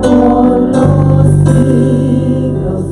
Por los siglos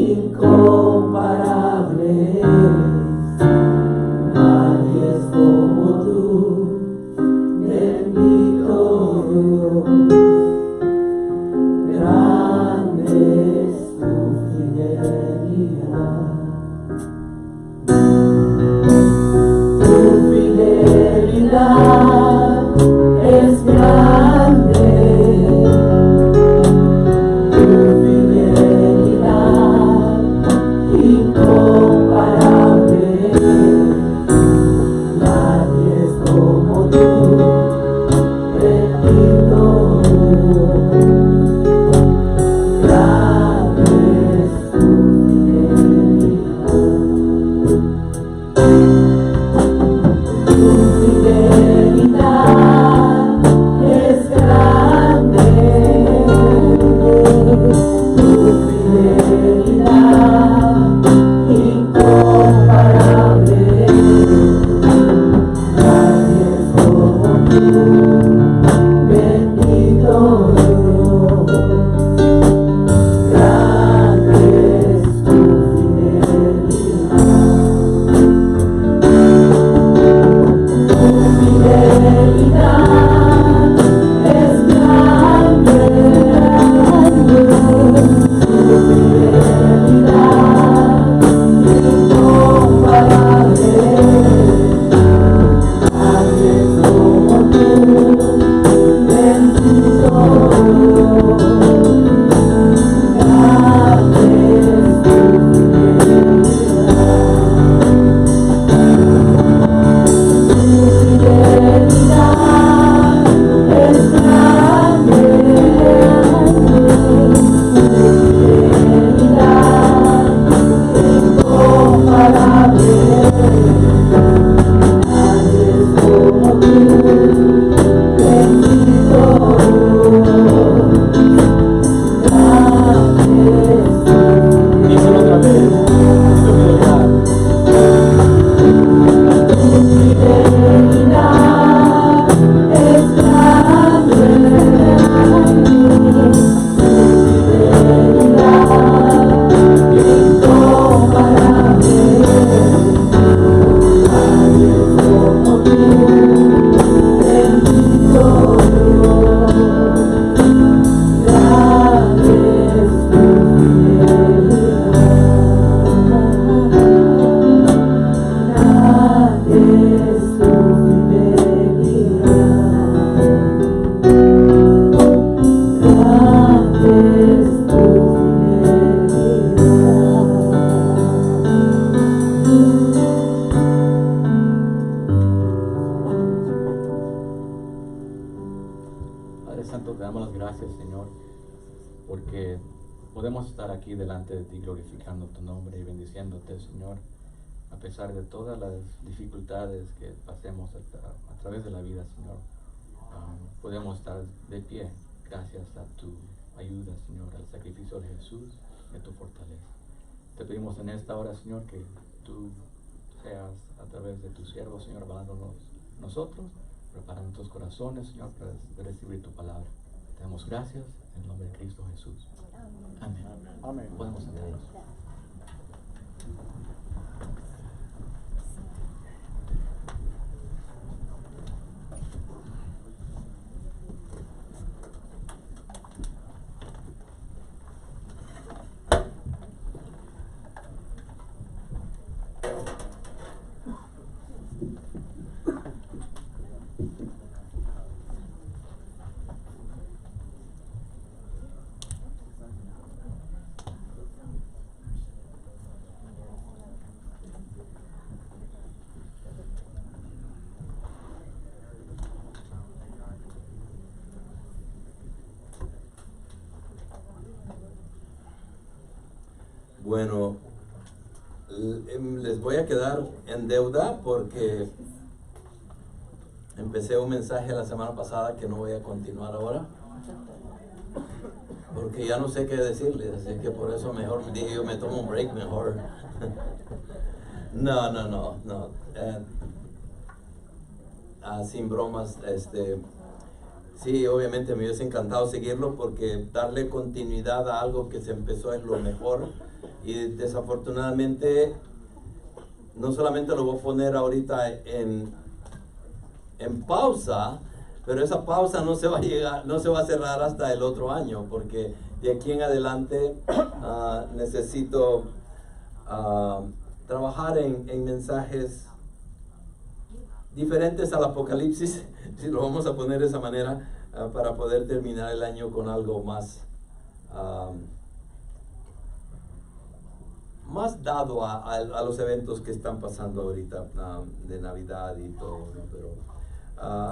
incomparable. Nadie es como tú, bendito Dios. Grande es tu fidelidad. Tu fidelidad es grande. Tu fidelidad incomparable. Nadie es como tú, bendito Dios. Grande es tu fidelidad. Tu fidelidad es grande. Tu fidelidad incomparable. Nadie es como tú, bendito Dios. Grande es tu fidelidad. Tu fidelidad es grande. Tu fidelidad incomparable. Nadie es como tú, bendito Dios. Grande es tu fidelidad. Es grande. Incomparable. Nadie es como tú, bendito Dios. Grande es tu Díselo otra vez. Tu fidelidad. fidelidad es grande. Tu fidelidad incomparable. Nadie es como tú, bendito Dios. Grande es tu fidelidad. Grande es tu fidelidad. Grande es tu Padre Santo, te damos las gracias, Señor, porque podemos estar aquí delante de ti glorificando tu nombre y bendiciéndote, Señor, a pesar de todas las dificultades que pasemos a través de la vida, Señor. Podemos estar de pie gracias a tu ayuda, Señor, al sacrificio de Jesús y a tu fortaleza. Te pedimos en esta hora, Señor, que tú seas a través de tu siervo, Señor, hablándonos nosotros, preparando tus corazones, Señor, para recibir tu palabra. Te damos gracias en el nombre de Cristo Jesús. Amén. Amén. Podemos sentarnos. Bueno, les voy a quedar en deuda porque empecé un mensaje la semana pasada que no voy a continuar ahora, porque ya no sé qué decirles, así que por eso mejor dije yo me tomo un break mejor. No. Sin bromas, sí, obviamente me hubiese encantado seguirlo porque darle continuidad a algo que se empezó es lo mejor y desafortunadamente no solamente lo voy a poner ahorita en pausa, pero esa pausa no se va a cerrar hasta el otro año, porque de aquí en adelante necesito trabajar en mensajes diferentes al Apocalipsis, si lo vamos a poner de esa manera, para poder terminar el año con algo más dado a los eventos que están pasando ahorita de Navidad y todo, ¿no? Pero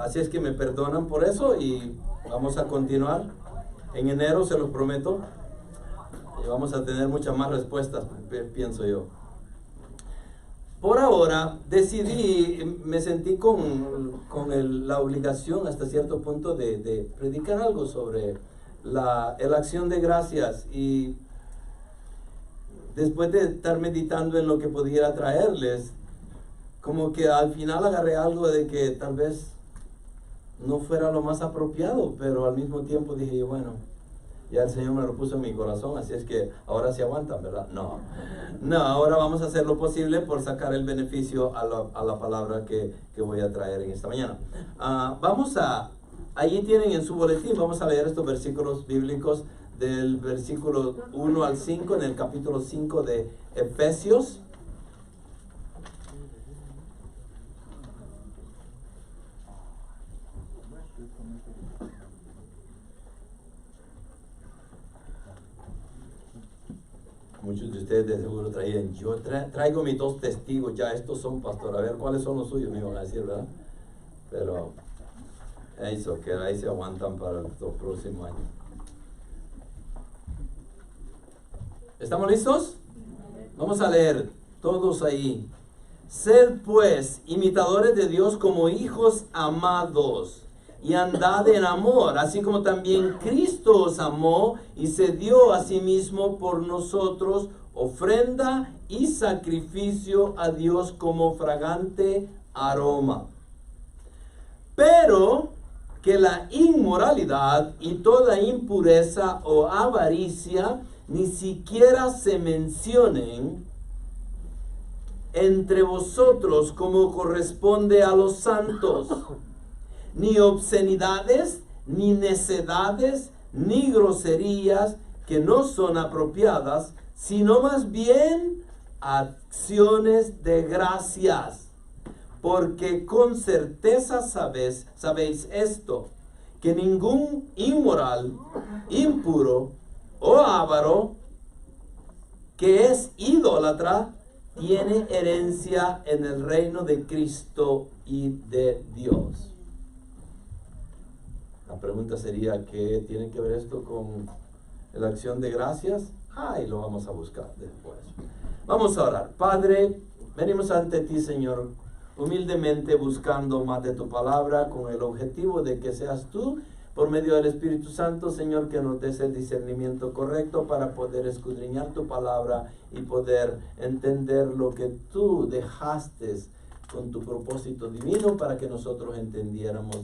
así es que me perdonan por eso y vamos a continuar. En enero, se los prometo, y vamos a tener muchas más respuestas, pienso yo. Por ahora me sentí con la obligación hasta cierto punto de predicar algo sobre la acción de gracias, y después de estar meditando en lo que pudiera traerles, como que al final agarré algo de que tal vez no fuera lo más apropiado, pero al mismo tiempo dije yo, bueno, ya el Señor me lo puso en mi corazón, así es que ahora sí aguantan, ¿verdad? No, ahora vamos a hacer lo posible por sacar el beneficio a la palabra que voy a traer en esta mañana. Allí tienen en su boletín, vamos a leer estos versículos bíblicos del versículo 1 al 5 en el capítulo 5 de Efesios. Muchos de ustedes de seguro traían, yo traigo mis 2 testigos, ya estos son, pastor, a ver cuáles son los suyos, me iban a decir, ¿verdad? Pero eso, que ahí se aguantan para el próximo año. ¿Estamos listos? Vamos a leer todos ahí. Sed pues imitadores de Dios como hijos amados, y andad en amor, así como también Cristo os amó y se dio a sí mismo por nosotros, ofrenda y sacrificio a Dios como fragante aroma. Pero que la inmoralidad y toda impureza o avaricia ni siquiera se mencionen entre vosotros como corresponde a los santos. Ni obscenidades, ni necedades, ni groserías que no son apropiadas, sino más bien acciones de gracias. Porque con certeza sabéis esto, que ningún inmoral, impuro o avaro, que es idólatra, tiene herencia en el reino de Cristo y de Dios. La pregunta sería, ¿qué tiene que ver esto con la acción de gracias? Y lo vamos a buscar después. Vamos a orar. Padre, venimos ante ti, Señor, humildemente buscando más de tu palabra, con el objetivo de que seas tú, por medio del Espíritu Santo, Señor, que nos des el discernimiento correcto para poder escudriñar tu palabra y poder entender lo que tú dejaste con tu propósito divino para que nosotros entendiéramos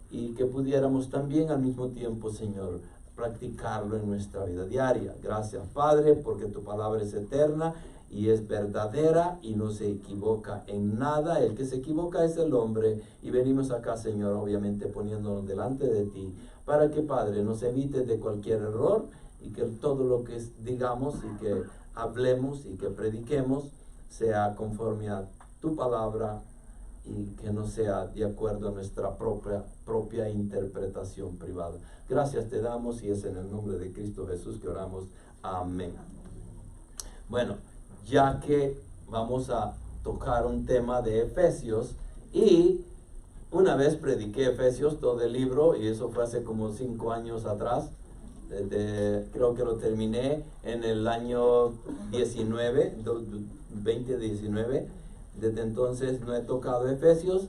y que pudiéramos también al mismo tiempo, Señor, practicarlo en nuestra vida diaria. Gracias, Padre, porque tu palabra es eterna y es verdadera y no se equivoca en nada. El que se equivoca es el hombre, y venimos acá, Señor, obviamente poniéndonos delante de ti, para que, Padre, nos evites de cualquier error y que todo lo que digamos y que hablemos y que prediquemos sea conforme a tu palabra y que no sea de acuerdo a nuestra propia interpretación privada. Gracias te damos, y es en el nombre de Cristo Jesús que oramos. Amén. Bueno, ya que vamos a tocar un tema de Efesios, y una vez prediqué Efesios, todo el libro, y eso fue hace como 5 años atrás. Creo que lo terminé en el año 2019. Desde entonces no he tocado Efesios,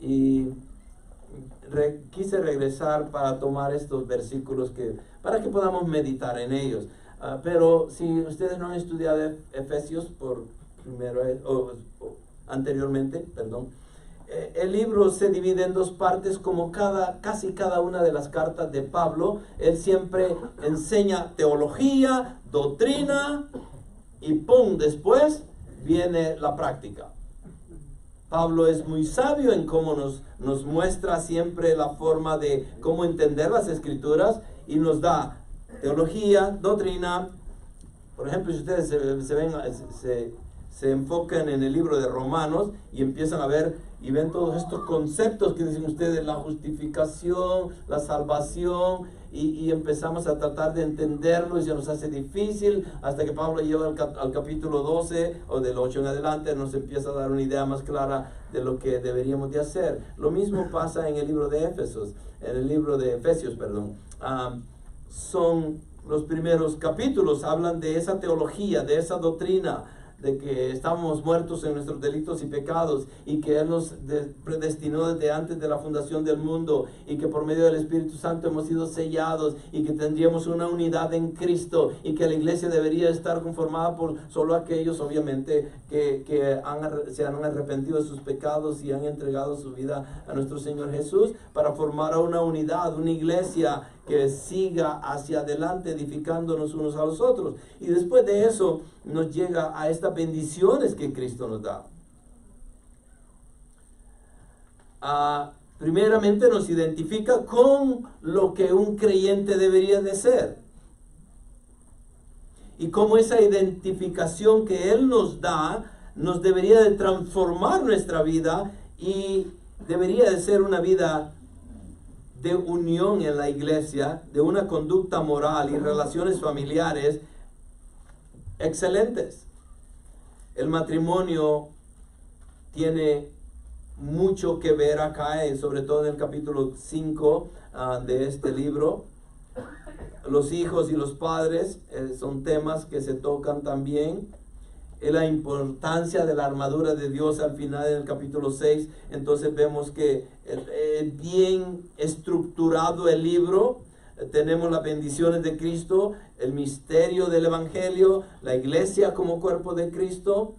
y quise regresar para tomar estos versículos para que podamos meditar en ellos. Pero si ustedes no han estudiado Efesios anteriormente, el libro se divide en 2 partes, como casi cada una de las cartas de Pablo. Él siempre enseña teología, doctrina y ¡pum! Después viene la práctica. Pablo es muy sabio en cómo nos muestra siempre la forma de cómo entender las escrituras y nos da teología, doctrina. Por ejemplo, si ustedes se enfocan en el libro de Romanos y empiezan a ver y ven todos estos conceptos que dicen ustedes, la justificación, la salvación, y empezamos a tratar de entenderlo y se nos hace difícil hasta que Pablo llega al capítulo 12 o del 8 en adelante, nos empieza a dar una idea más clara de lo que deberíamos de hacer. Lo mismo pasa en el libro de Efesios, son los primeros capítulos, hablan de esa teología, de esa doctrina, de que estamos muertos en nuestros delitos y pecados y que Él nos predestinó desde antes de la fundación del mundo y que por medio del Espíritu Santo hemos sido sellados y que tendríamos una unidad en Cristo y que la iglesia debería estar conformada por solo aquellos, obviamente, que se han arrepentido de sus pecados y han entregado su vida a nuestro Señor Jesús para formar una unidad, una iglesia que siga hacia adelante edificándonos unos a los otros. Y después de eso nos llega a estas bendiciones que Cristo nos da. Primeramente nos identifica con lo que un creyente debería de ser. Y como esa identificación que Él nos da, nos debería de transformar nuestra vida y debería de ser una vida de unión en la iglesia, de una conducta moral y relaciones familiares excelentes. El matrimonio tiene mucho que ver acá, sobre todo en el capítulo 5 de este libro. Los hijos y los padres son temas que se tocan también. La importancia de la armadura de Dios al final del capítulo 6. Entonces vemos que bien estructurado el libro. Tenemos las bendiciones de Cristo, el misterio del Evangelio, la iglesia como cuerpo de Cristo,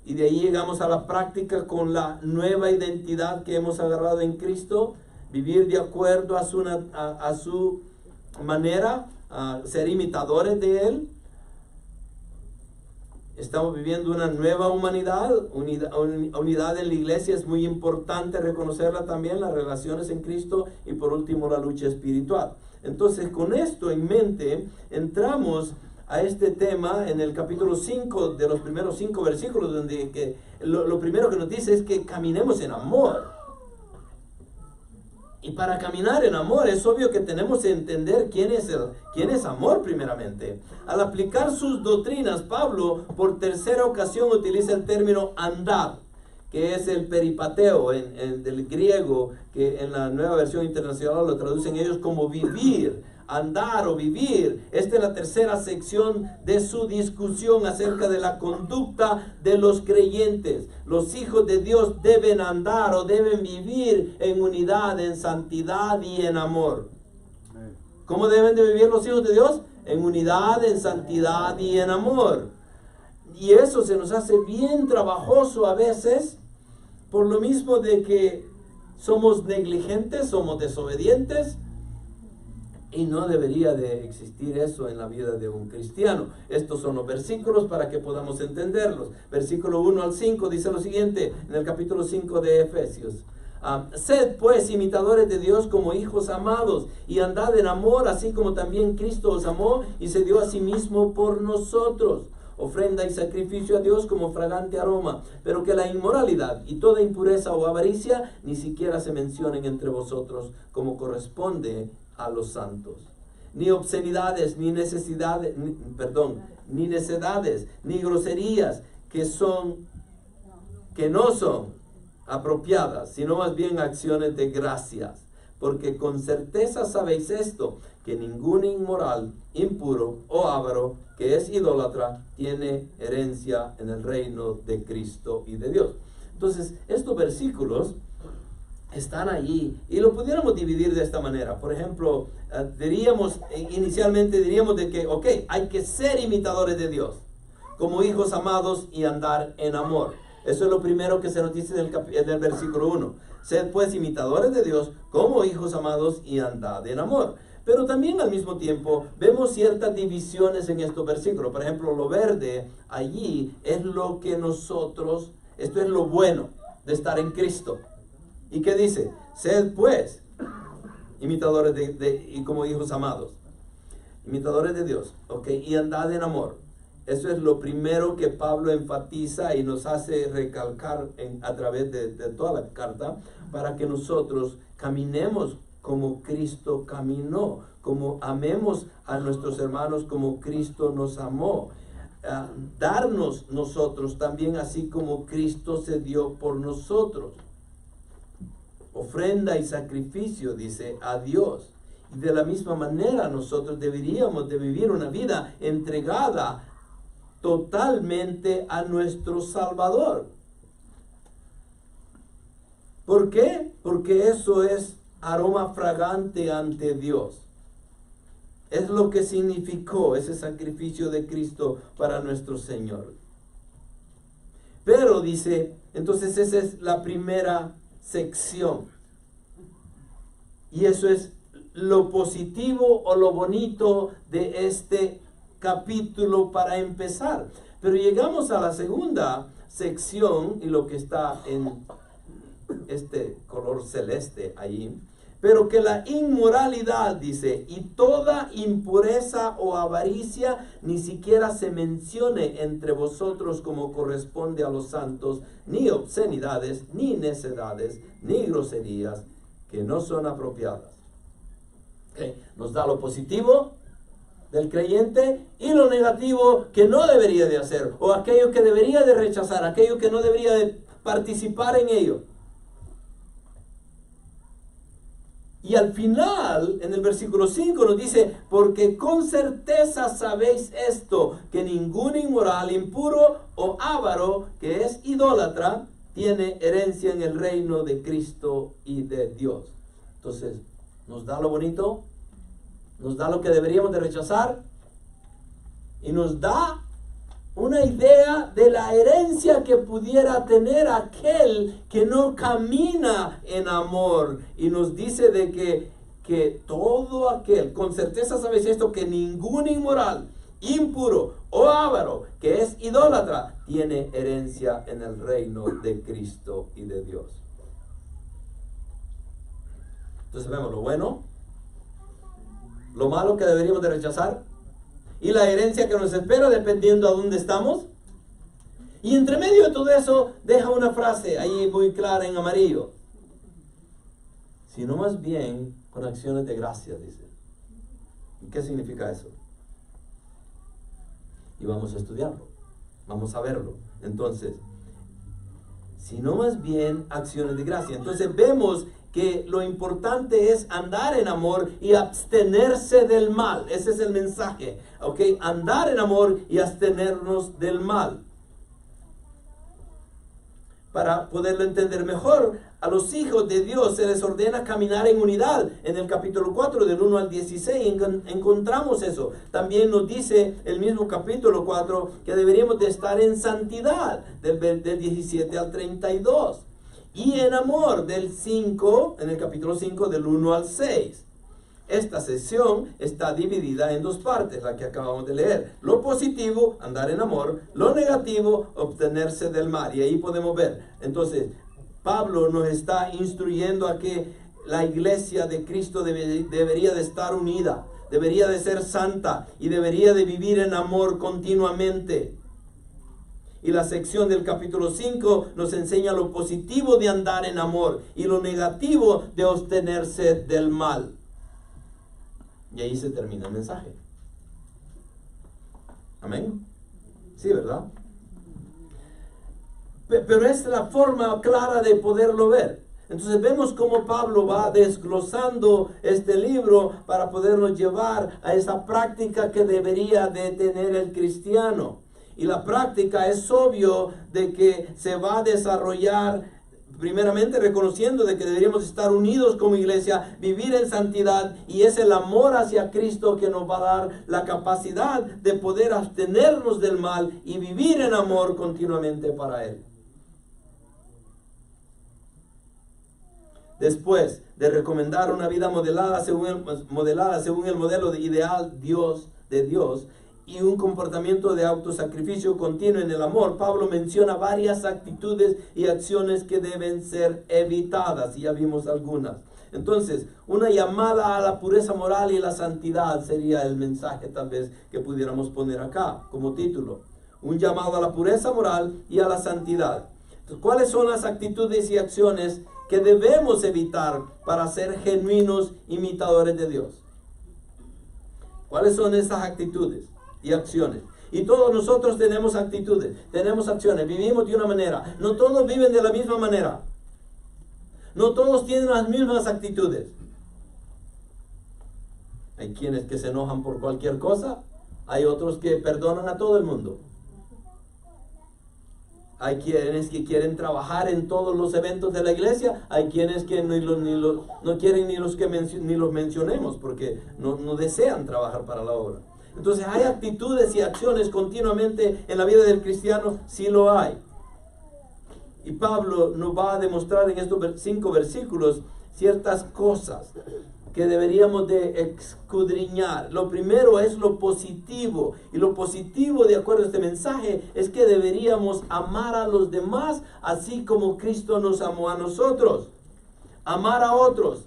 y de ahí llegamos a la práctica con la nueva identidad que hemos agarrado en Cristo, vivir de acuerdo a su manera, ser imitadores de Él. Estamos viviendo una nueva humanidad, unidad en la iglesia. Es muy importante reconocerla también, las relaciones en Cristo y por último la lucha espiritual. Entonces, con esto en mente, entramos a este tema en el capítulo 5, de los primeros 5 versículos, donde lo primero que nos dice es que caminemos en amor. Y para caminar en amor es obvio que tenemos que entender quién es amor primeramente. Al aplicar sus doctrinas, Pablo por tercera ocasión utiliza el término andar, que es el peripateo del griego, que en la Nueva Versión Internacional lo traducen ellos como vivir, andar o vivir. Esta es la tercera sección de su discusión acerca de la conducta de los creyentes. Los hijos de Dios deben andar o deben vivir en unidad, en santidad y en amor. ¿Cómo deben de vivir los hijos de Dios? En unidad, en santidad y en amor. Y eso se nos hace bien trabajoso a veces, por lo mismo de que somos negligentes, somos desobedientes, y no debería de existir eso en la vida de un cristiano. Estos son los versículos para que podamos entenderlos. Versículo 1 al 5 dice lo siguiente, en el capítulo 5 de Efesios. Sed pues imitadores de Dios como hijos amados, y andad en amor, así como también Cristo os amó y se dio a sí mismo por nosotros, ofrenda y sacrificio a Dios como fragante aroma, pero que la inmoralidad y toda impureza o avaricia ni siquiera se mencionen entre vosotros, como corresponde a los santos. Ni obscenidades, ni necedades, ni groserías que no son apropiadas, sino más bien acciones de gracias. Porque con certeza sabéis esto, que ningún inmoral, impuro o avaro que es idólatra tiene herencia en el reino de Cristo y de Dios. Entonces, estos versículos están allí y lo pudiéramos dividir de esta manera. Por ejemplo, inicialmente diríamos de que, hay que ser imitadores de Dios, como hijos amados y andar en amor. Eso es lo primero que se nos dice en el versículo 1. Sed pues imitadores de Dios como hijos amados y andad en amor. Pero también al mismo tiempo vemos ciertas divisiones en estos versículos. Por ejemplo, lo verde allí es lo que nosotros, esto es lo bueno de estar en Cristo. ¿Y qué dice? Sed pues imitadores y como hijos amados, imitadores de Dios, ¿ok? Y andad en amor. Eso es lo primero que Pablo enfatiza y nos hace recalcar a través de toda la carta, para que nosotros caminemos como Cristo caminó, como amemos a nuestros hermanos como Cristo nos amó. Darnos nosotros también así como Cristo se dio por nosotros. Ofrenda y sacrificio, dice, a Dios. Y de la misma manera nosotros deberíamos de vivir una vida entregada totalmente a nuestro Salvador. ¿Por qué? Porque eso es aroma fragante ante Dios. Es lo que significó ese sacrificio de Cristo para nuestro Señor. Pero dice, entonces esa es la primera sección. Y eso es lo positivo o lo bonito de este capítulo para empezar. Pero llegamos a la segunda sección, y lo que está en este color celeste allí, pero que la inmoralidad, dice, y toda impureza o avaricia ni siquiera se mencione entre vosotros como corresponde a los santos, ni obscenidades, ni necedades, ni groserías, que no son apropiadas. Okay. Nos da lo positivo del creyente y lo negativo que no debería de hacer, o aquello que debería de rechazar, aquello que no debería de participar en ello. Y al final, en el versículo 5 nos dice, porque con certeza sabéis esto, que ningún inmoral, impuro o avaro, que es idólatra, tiene herencia en el reino de Cristo y de Dios. Entonces, nos da lo bonito, nos da lo que deberíamos de rechazar, y nos da una idea de la herencia que pudiera tener aquel que no camina en amor. Y nos dice de que todo aquel, con certeza sabéis esto, que ningún inmoral, impuro o avaro, que es idólatra, tiene herencia en el reino de Cristo y de Dios. Entonces vemos lo bueno, lo malo que deberíamos de rechazar, y la herencia que nos espera dependiendo a dónde estamos. Y entre medio de todo eso deja una frase ahí muy clara en amarillo, sino más bien con acciones de gracia, dice. ¿Y qué significa eso? Y vamos a estudiarlo, vamos a verlo. Entonces, sino más bien acciones de gracia. Entonces vemos que lo importante es andar en amor y abstenerse del mal. Ese es el mensaje, ¿ok? Andar en amor y abstenernos del mal. Para poderlo entender mejor, a los hijos de Dios se les ordena caminar en unidad. En el capítulo 4, del 1 al 16, encontramos eso. También nos dice el mismo capítulo 4 que deberíamos de estar en santidad, del 17 al 32. Y en amor, del 5, en el capítulo 5, del 1 al 6. Esta sesión está dividida en dos partes, la que acabamos de leer. Lo positivo, andar en amor. Lo negativo, obtenerse del mal. Y ahí podemos ver. Entonces, Pablo nos está instruyendo a que la iglesia de Cristo debería de estar unida, debería de ser santa y debería de vivir en amor continuamente. Y la sección del capítulo 5 nos enseña lo positivo de andar en amor y lo negativo de abstenerse del mal. Y ahí se termina el mensaje. Amén. Sí, ¿verdad? Pero es la forma clara de poderlo ver. Entonces vemos cómo Pablo va desglosando este libro para podernos llevar a esa práctica que debería de tener el cristiano. Y la práctica es obvio de que se va a desarrollar primeramente reconociendo de que deberíamos estar unidos como iglesia, vivir en santidad, y es el amor hacia Cristo que nos va a dar la capacidad de poder abstenernos del mal y vivir en amor continuamente para Él. Después de recomendar una vida modelada según el modelo ideal de Dios y un comportamiento de autosacrificio continuo en el amor, Pablo menciona varias actitudes y acciones que deben ser evitadas, y ya vimos algunas. Entonces, una llamada a la pureza moral y la santidad sería el mensaje tal vez que pudiéramos poner acá como título. Un llamado a la pureza moral y a la santidad. Entonces, ¿cuáles son las actitudes y acciones que debemos evitar para ser genuinos imitadores de Dios? ¿Cuáles son esas actitudes y acciones? Y todos nosotros tenemos actitudes, tenemos acciones, vivimos de una manera. No todos viven de la misma manera. No todos tienen las mismas actitudes. Hay quienes que se enojan por cualquier cosa, hay otros que perdonan a todo el mundo. Hay quienes que quieren trabajar en todos los eventos de la iglesia, hay quienes que no quieren ni los mencionemos porque no desean trabajar para la obra. Entonces hay actitudes y acciones continuamente en la vida del cristiano, sí lo hay. Y Pablo nos va a demostrar en estos 5 versículos ciertas cosas que deberíamos de escudriñar. Lo primero es lo positivo. Y lo positivo, de acuerdo a este mensaje, es que deberíamos amar a los demás así como Cristo nos amó a nosotros. Amar a otros.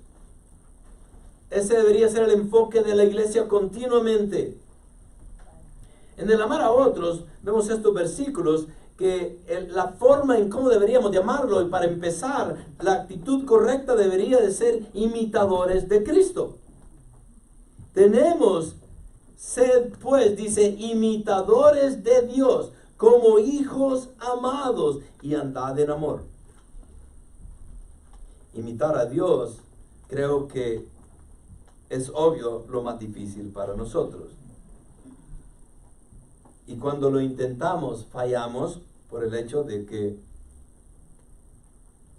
Ese debería ser el enfoque de la iglesia continuamente. En el amar a otros, vemos estos versículos que la forma en cómo deberíamos de amarlo, y para empezar, la actitud correcta debería de ser imitadores de Cristo. Tenemos, sed pues, dice, imitadores de Dios, como hijos amados, y andad en amor. Imitar a Dios, creo que es obvio lo más difícil para nosotros. Y cuando lo intentamos, fallamos por el hecho de que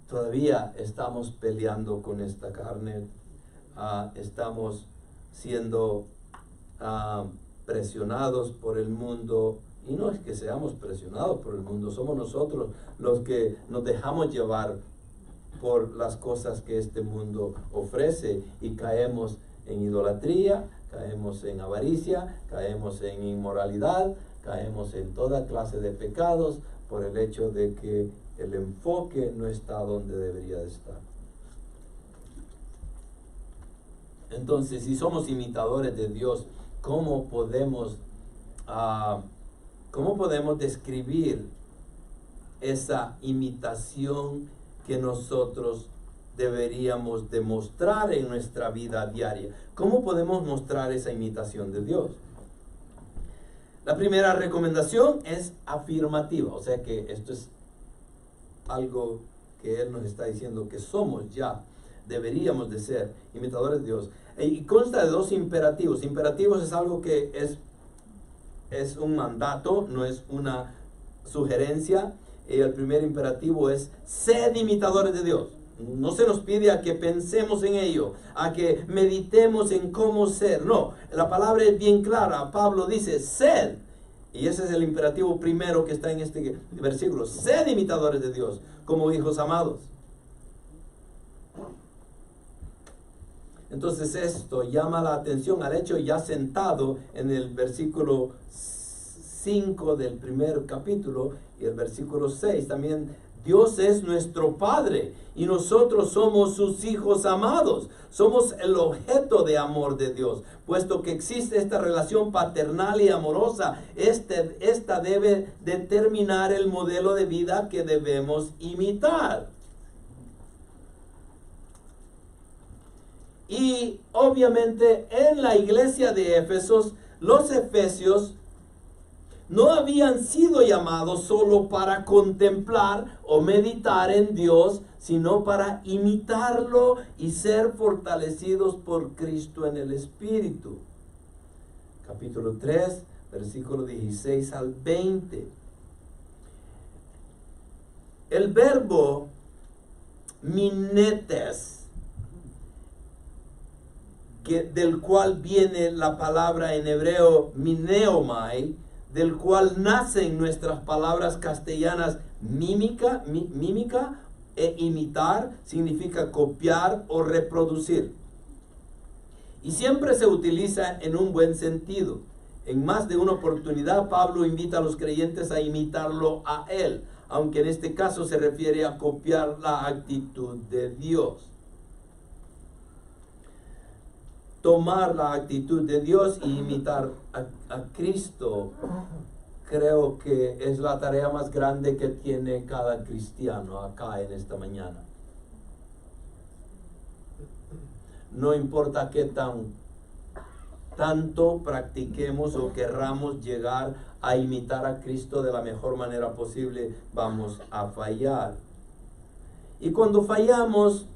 todavía estamos peleando con esta carne, estamos siendo presionados por el mundo. Y no es que seamos presionados por el mundo, somos nosotros los que nos dejamos llevar por las cosas que este mundo ofrece y caemos en idolatría, caemos en avaricia, caemos en inmoralidad, caemos en toda clase de pecados por el hecho de que el enfoque no está donde debería de estar. Entonces, si somos imitadores de Dios, ¿cómo podemos describir esa imitación que nosotros deberíamos demostrar en nuestra vida diaria? ¿Cómo podemos mostrar esa imitación de Dios? La primera recomendación es afirmativa, o sea que esto es algo que Él nos está diciendo que somos ya, deberíamos de ser imitadores de Dios. Y consta de 2 imperativos. Imperativos es algo que es un mandato, no es una sugerencia. Y el primer imperativo es: sed imitadores de Dios. No se nos pide a que pensemos en ello, a que meditemos en cómo ser. No, la palabra es bien clara. Pablo dice, sed. Y ese es el imperativo primero que está en este versículo. Sed imitadores de Dios, como hijos amados. Entonces esto llama la atención al hecho ya sentado en el versículo 5 del primer capítulo y el versículo 6 también. Dios es nuestro Padre y nosotros somos sus hijos amados. Somos el objeto de amor de Dios, puesto que existe esta relación paternal y amorosa. Esta debe determinar el modelo de vida que debemos imitar. Y obviamente en la iglesia de Éfesos, los efesios no habían sido llamados solo para contemplar o meditar en Dios, sino para imitarlo y ser fortalecidos por Cristo en el Espíritu. Capítulo 3, versículo 16 al 20. El verbo minetes, del cual viene la palabra en hebreo mineomai, del cual nacen nuestras palabras castellanas mímica e imitar significa copiar o reproducir. Y siempre se utiliza en un buen sentido. En más de una oportunidad, Pablo invita a los creyentes a imitarlo a él, aunque en este caso se refiere a copiar la actitud de Dios. Tomar la actitud de Dios y imitar a Cristo, creo que es la tarea más grande que tiene cada cristiano acá en esta mañana. No importa qué tanto practiquemos o querramos llegar a imitar a Cristo de la mejor manera posible, vamos a fallar. Y cuando fallamos,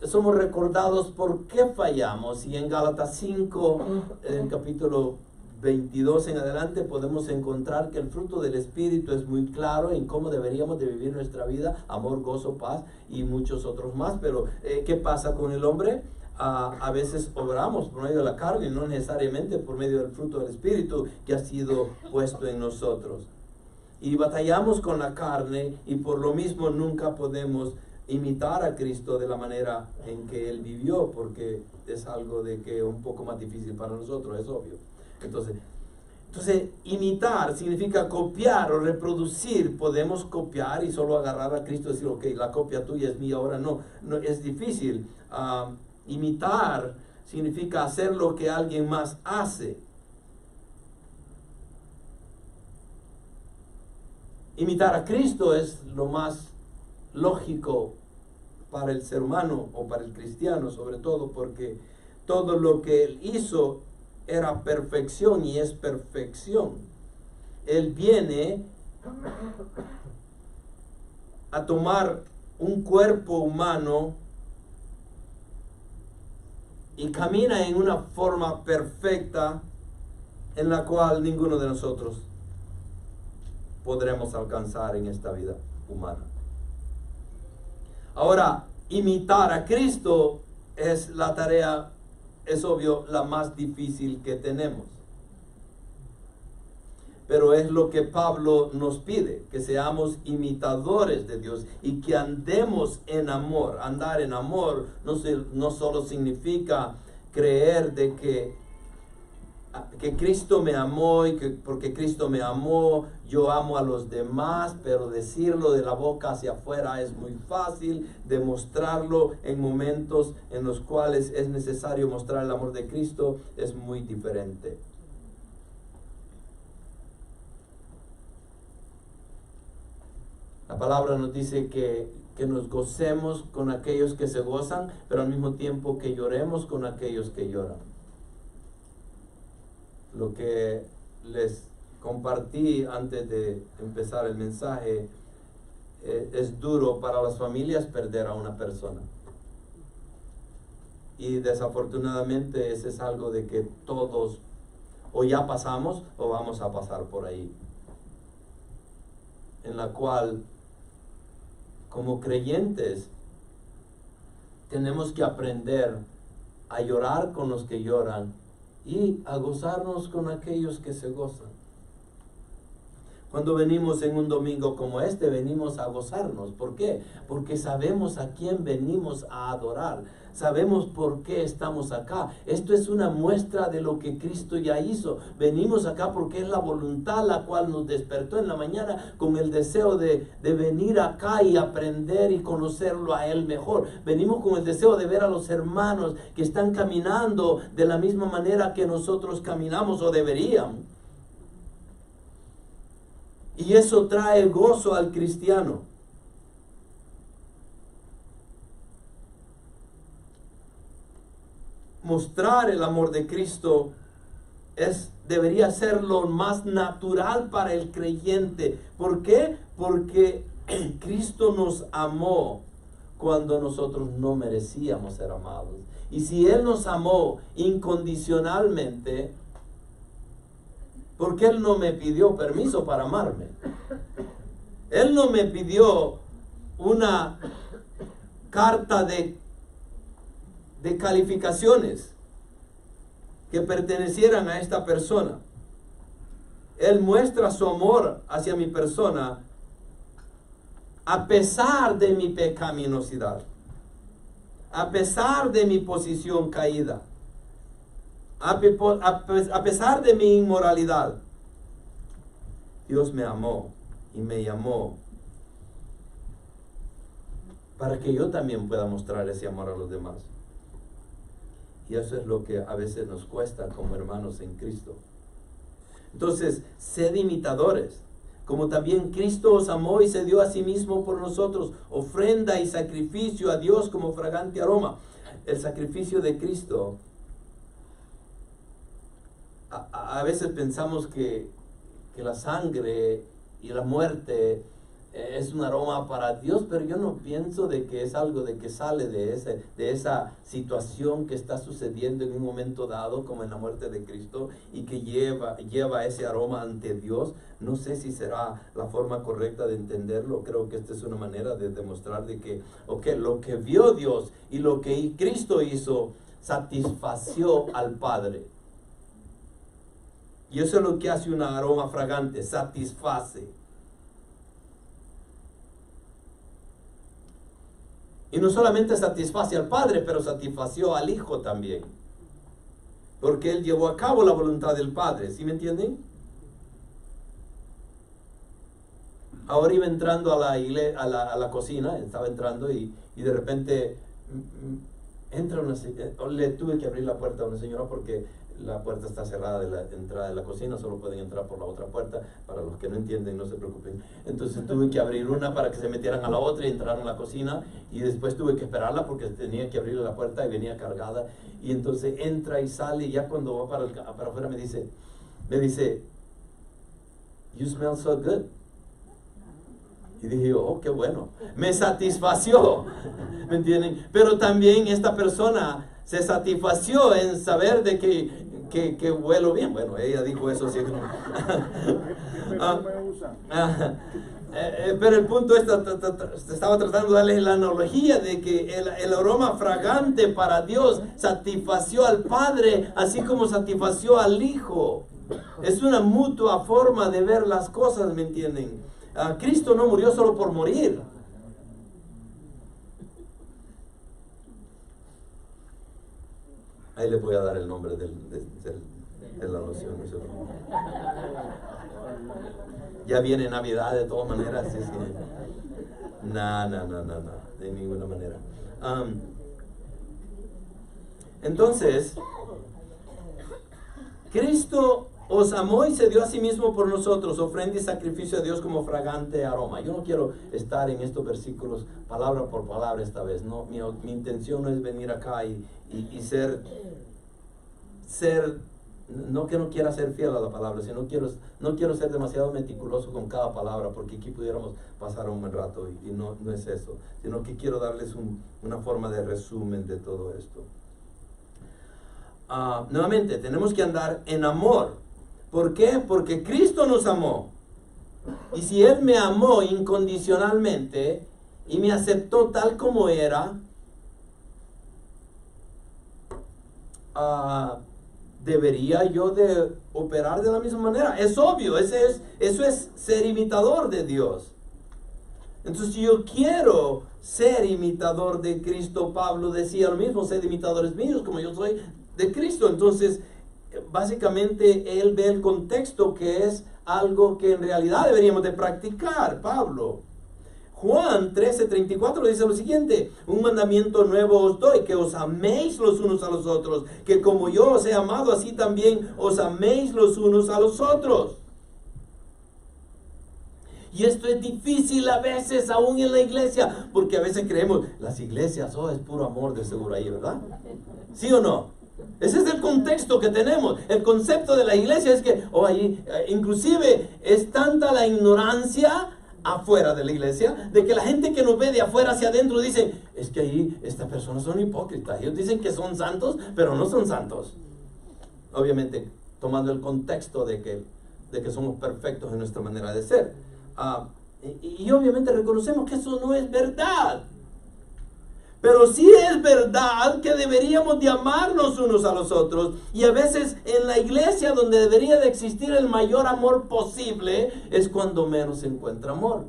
somos recordados por qué fallamos. Y en Gálatas 5, en el capítulo 22 en adelante, podemos encontrar que el fruto del Espíritu es muy claro en cómo deberíamos de vivir nuestra vida: amor, gozo, paz y muchos otros más. Pero ¿qué pasa con el hombre? A veces obramos por medio de la carne, no necesariamente por medio del fruto del Espíritu que ha sido puesto en nosotros. Y batallamos con la carne, y por lo mismo nunca podemos imitar a Cristo de la manera en que Él vivió, porque es algo de que un poco más difícil para nosotros, es obvio. Entonces, imitar significa copiar o reproducir. Podemos copiar y solo agarrar a Cristo y decir, ok, la copia tuya es mía. Ahora no es difícil. Imitar significa hacer lo que alguien más hace. Imitar a Cristo es lo más lógico para el ser humano, o para el cristiano sobre todo, porque todo lo que Él hizo era perfección y es perfección. Él viene a tomar un cuerpo humano y camina en una forma perfecta en la cual ninguno de nosotros podremos alcanzar en esta vida humana. Ahora, imitar a Cristo es la tarea, es obvio, la más difícil que tenemos. Pero es lo que Pablo nos pide, que seamos imitadores de Dios y que andemos en amor. Andar en amor no solo significa creer de que Cristo me amó y que porque Cristo me amó, yo amo a los demás, pero decirlo de la boca hacia afuera es muy fácil. Demostrarlo en momentos en los cuales es necesario mostrar el amor de Cristo es muy diferente. La palabra nos dice que nos gocemos con aquellos que se gozan, pero al mismo tiempo que lloremos con aquellos que lloran. Lo que les compartí antes de empezar el mensaje, es duro para las familias perder a una persona. Y desafortunadamente ese es algo de que todos o ya pasamos o vamos a pasar por ahí. En la cual, como creyentes, tenemos que aprender a llorar con los que lloran y a gozarnos con aquellos que se gozan. Cuando venimos en un domingo como este, venimos a gozarnos. ¿Por qué? Porque sabemos a quién venimos a adorar. Sabemos por qué estamos acá. Esto es una muestra de lo que Cristo ya hizo. Venimos acá porque es la voluntad la cual nos despertó en la mañana con el deseo de venir acá y aprender y conocerlo a Él mejor. Venimos con el deseo de ver a los hermanos que están caminando de la misma manera que nosotros caminamos o deberíamos. Y eso trae gozo al cristiano. Mostrar el amor de Cristo debería ser lo más natural para el creyente. ¿Por qué? Porque Cristo nos amó cuando nosotros no merecíamos ser amados. Y si Él nos amó incondicionalmente, ¿por qué Él no me pidió permiso para amarme? Él no me pidió una carta de calificaciones que pertenecieran a esta persona. Él muestra su amor hacia mi persona a pesar de mi pecaminosidad, a pesar de mi posición caída, a pesar de mi inmoralidad, Dios me amó y me llamó para que yo también pueda mostrar ese amor a los demás. Y eso es lo que a veces nos cuesta como hermanos en Cristo. Entonces, sed imitadores, como también Cristo os amó y se dio a sí mismo por nosotros, ofrenda y sacrificio a Dios como fragante aroma. El sacrificio de Cristo, a veces pensamos que la sangre y la muerte es un aroma para Dios, pero yo no pienso de que es algo de que sale de esa situación que está sucediendo en un momento dado, como en la muerte de Cristo, y que lleva ese aroma ante Dios. No sé si será la forma correcta de entenderlo. Creo que esta es una manera de demostrar de que, lo que vio Dios y lo que Cristo hizo satisfació al Padre. Y eso es lo que hace un aroma fragante, satisface. Y no solamente satisface al Padre, pero satisfació al Hijo también. Porque Él llevó a cabo la voluntad del Padre. ¿Sí me entienden? Ahora iba entrando a la cocina, estaba entrando y de repente entra una señora. Le tuve que abrir la puerta a una señora porque la puerta está cerrada de la entrada de la cocina, solo pueden entrar por la otra puerta. Para los que no entienden, no se preocupen. Entonces tuve que abrir una para que se metieran a la otra y entraran a la cocina, y después tuve que esperarla porque tenía que abrirle la puerta y venía cargada, y entonces entra y sale, y ya cuando va para afuera me dice, "You smell so good." Y dije yo, oh, qué bueno, me satisfació, ¿me entienden? Pero también esta persona se satisfació en saber de que huelo bien. Bueno, ella dijo eso, sí. Pero el punto es, estaba tratando de darles la analogía de que el aroma fragante para Dios satisfació al Padre, así como satisfació al Hijo. Es una mutua forma de ver las cosas, ¿me entienden? Cristo no murió solo por morir. Ahí le voy a dar el nombre de la loción. Ya viene Navidad de todas maneras. Sí. No, de ninguna manera. Entonces, Cristo os amó y se dio a sí mismo por nosotros, ofrenda y sacrificio a Dios como fragante aroma. Yo no quiero estar en estos versículos palabra por palabra esta vez. No, mi intención no es venir acá y ser, no que no quiera ser fiel a la palabra, sino no quiero ser demasiado meticuloso con cada palabra, porque aquí pudiéramos pasar un buen rato y no es eso, sino que quiero darles una forma de resumen de todo esto. Nuevamente, tenemos que andar en amor. ¿Por qué? Porque Cristo nos amó. Y si Él me amó incondicionalmente y me aceptó tal como era, ¿debería yo de operar de la misma manera? Es obvio, eso es ser imitador de Dios. Entonces, si yo quiero ser imitador de Cristo, Pablo decía lo mismo: sed imitadores míos como yo soy de Cristo. Entonces, básicamente él ve el contexto, que es algo que en realidad deberíamos de practicar. Pablo, Juan 13:34 dice lo siguiente: un mandamiento nuevo os doy, que os améis los unos a los otros, que como yo os he amado, así también os améis los unos a los otros. Y esto es difícil a veces, aún en la iglesia, porque a veces creemos, las iglesias, es puro amor de seguro ahí, ¿verdad? ¿Sí o no? Ese es el contexto que tenemos. El concepto de la iglesia es que, ahí, inclusive es tanta la ignorancia afuera de la iglesia, de que la gente que nos ve de afuera hacia adentro dicen, es que ahí estas personas son hipócritas. Ellos dicen que son santos, pero no son santos. Obviamente, tomando el contexto de que somos perfectos en nuestra manera de ser. Y obviamente reconocemos que eso no es verdad. Pero sí es verdad que deberíamos de amarnos unos a los otros. Y a veces en la iglesia, donde debería de existir el mayor amor posible, es cuando menos se encuentra amor.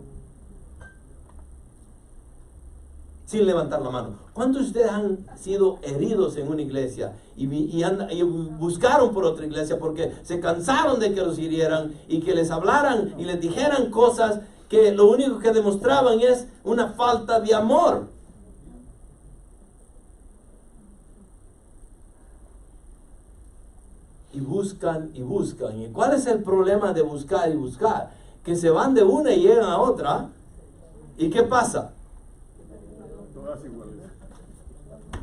sin levantar la mano. ¿Cuántos de ustedes han sido heridos en una iglesia y buscaron por otra iglesia porque se cansaron de que los hirieran y que les hablaran y les dijeran cosas que lo único que demostraban es una falta de amor? Y buscan y buscan. ¿Y cuál es el problema de buscar y buscar? Que se van de una y llegan a otra. ¿Y qué pasa?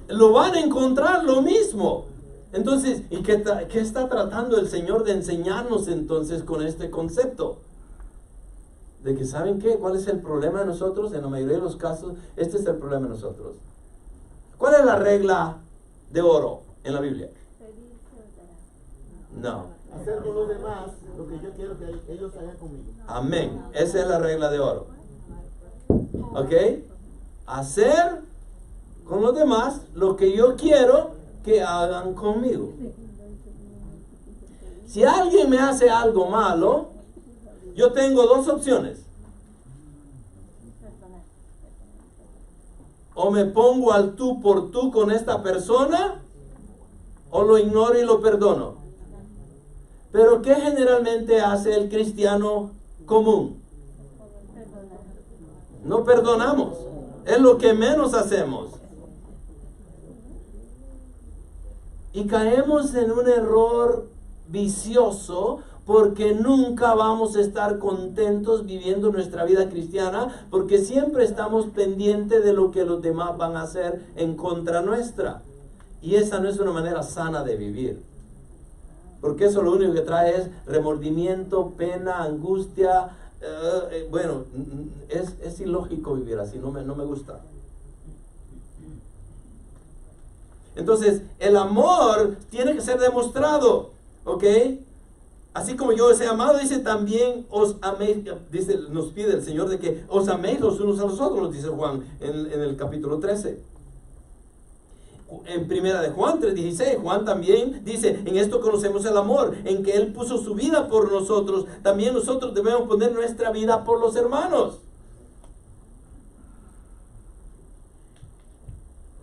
Lo van a encontrar lo mismo. Entonces, ¿y qué está tratando el Señor de enseñarnos entonces con este concepto? De que, ¿saben qué? ¿Cuál es el problema de nosotros? En la mayoría de los casos, este es el problema de nosotros. ¿Cuál es la regla de oro en la Biblia? No. Hacer con los demás lo que yo quiero que ellos hagan conmigo. Amén. Esa es la regla de oro. ¿Ok? Hacer con los demás lo que yo quiero que hagan conmigo. Si alguien me hace algo malo, yo tengo dos opciones. O me pongo al tú por tú con esta persona, o lo ignoro y lo perdono. Pero ¿qué generalmente hace el cristiano común? No perdonamos. Es lo que menos hacemos. Y caemos en un error vicioso porque nunca vamos a estar contentos viviendo nuestra vida cristiana, porque siempre estamos pendientes de lo que los demás van a hacer en contra nuestra. Y esa no es una manera sana de vivir. Porque eso lo único que trae es remordimiento, pena, angustia. Bueno, es ilógico vivir así, no me gusta. Entonces, el amor tiene que ser demostrado, ¿ok? Así como yo os he amado, dice también os améis, dice, nos pide el Señor de que os améis los unos a los otros, nos dice Juan en el capítulo 13. En primera de Juan 3:16, Juan también dice, en esto conocemos el amor, en que Él puso su vida por nosotros. También nosotros debemos poner nuestra vida por los hermanos.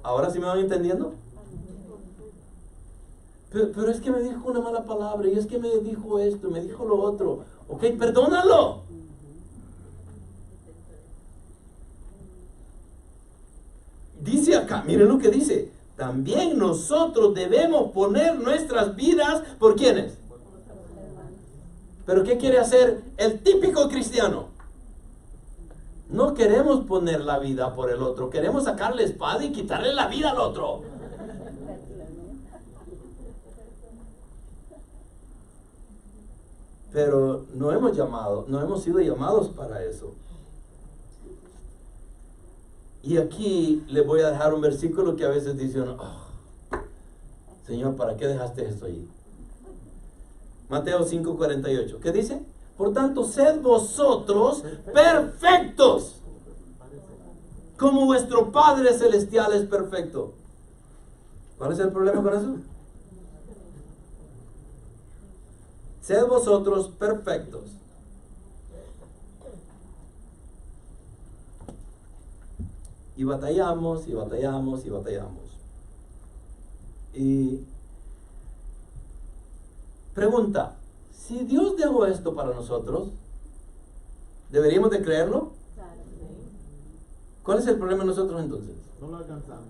¿Ahora sí me van entendiendo? Pero es que me dijo una mala palabra, y es que me dijo esto, me dijo lo otro. Ok, perdónalo. Dice acá, miren lo que dice. También nosotros debemos poner nuestras vidas ¿por quiénes? ¿Pero qué quiere hacer el típico cristiano? No queremos poner la vida por el otro, queremos sacarle espada y quitarle la vida al otro. Pero no hemos sido llamados para eso. Y aquí les voy a dejar un versículo que a veces dice uno, Señor, ¿para qué dejaste esto ahí? Mateo 5:48. ¿Qué dice? Por tanto, sed vosotros perfectos, como vuestro Padre Celestial es perfecto. ¿Cuál es el problema con eso? Sed vosotros perfectos. Y batallamos, y batallamos, y batallamos. Y pregunta, si Dios dejó esto para nosotros, ¿deberíamos de creerlo? ¿Cuál es el problema de nosotros entonces? No lo alcanzamos.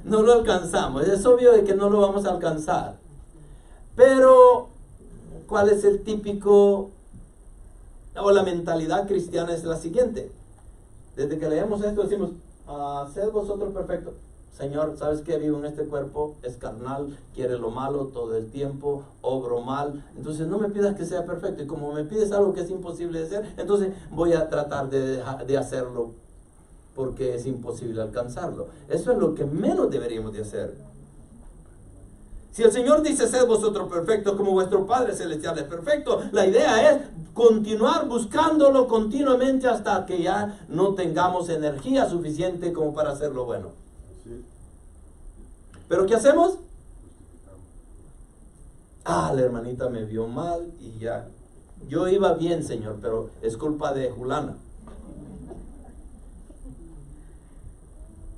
No lo alcanzamos. Es obvio de que no lo vamos a alcanzar. Pero, ¿cuál es el típico o la mentalidad cristiana? Es la siguiente. Desde que leemos esto decimos, sed vosotros perfectos. Señor, ¿sabes qué? Vivo en este cuerpo, es carnal, quiere lo malo todo el tiempo, obro mal. Entonces no me pidas que sea perfecto. Y como me pides algo que es imposible de hacer, entonces voy a tratar de hacerlo porque es imposible alcanzarlo. Eso es lo que menos deberíamos de hacer. Si el Señor dice, sed vosotros perfectos como vuestro Padre Celestial es perfecto, la idea es continuar buscándolo continuamente hasta que ya no tengamos energía suficiente como para hacer lo bueno. Sí. ¿Pero qué hacemos? La hermanita me vio mal y ya. Yo iba bien, Señor, pero es culpa de Julana.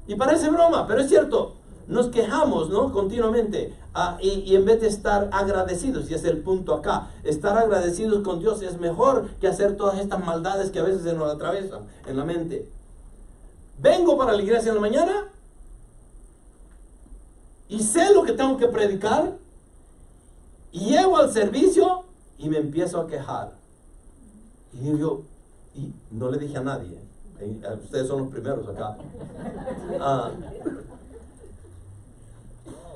Y parece broma, pero es cierto. Nos quejamos, ¿no? Continuamente. Y en vez de estar agradecidos, y es el punto acá, estar agradecidos con Dios es mejor que hacer todas estas maldades que a veces se nos atraviesan en la mente. Vengo para la iglesia en la mañana y sé lo que tengo que predicar y llego al servicio y me empiezo a quejar. Y yo, y no le dije a nadie, ustedes son los primeros acá.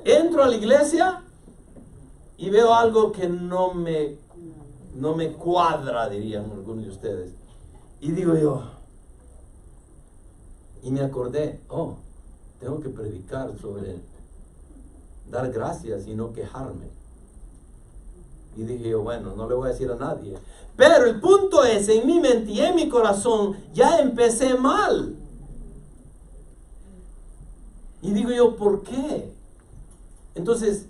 Entro a la iglesia y veo algo que no me cuadra, dirían algunos de ustedes. Y digo yo, y me acordé, tengo que predicar sobre dar gracias y no quejarme. Y dije yo, bueno, no le voy a decir a nadie. Pero el punto es, en mi mente y en mi corazón, ya empecé mal. Y digo yo, ¿por qué? Entonces,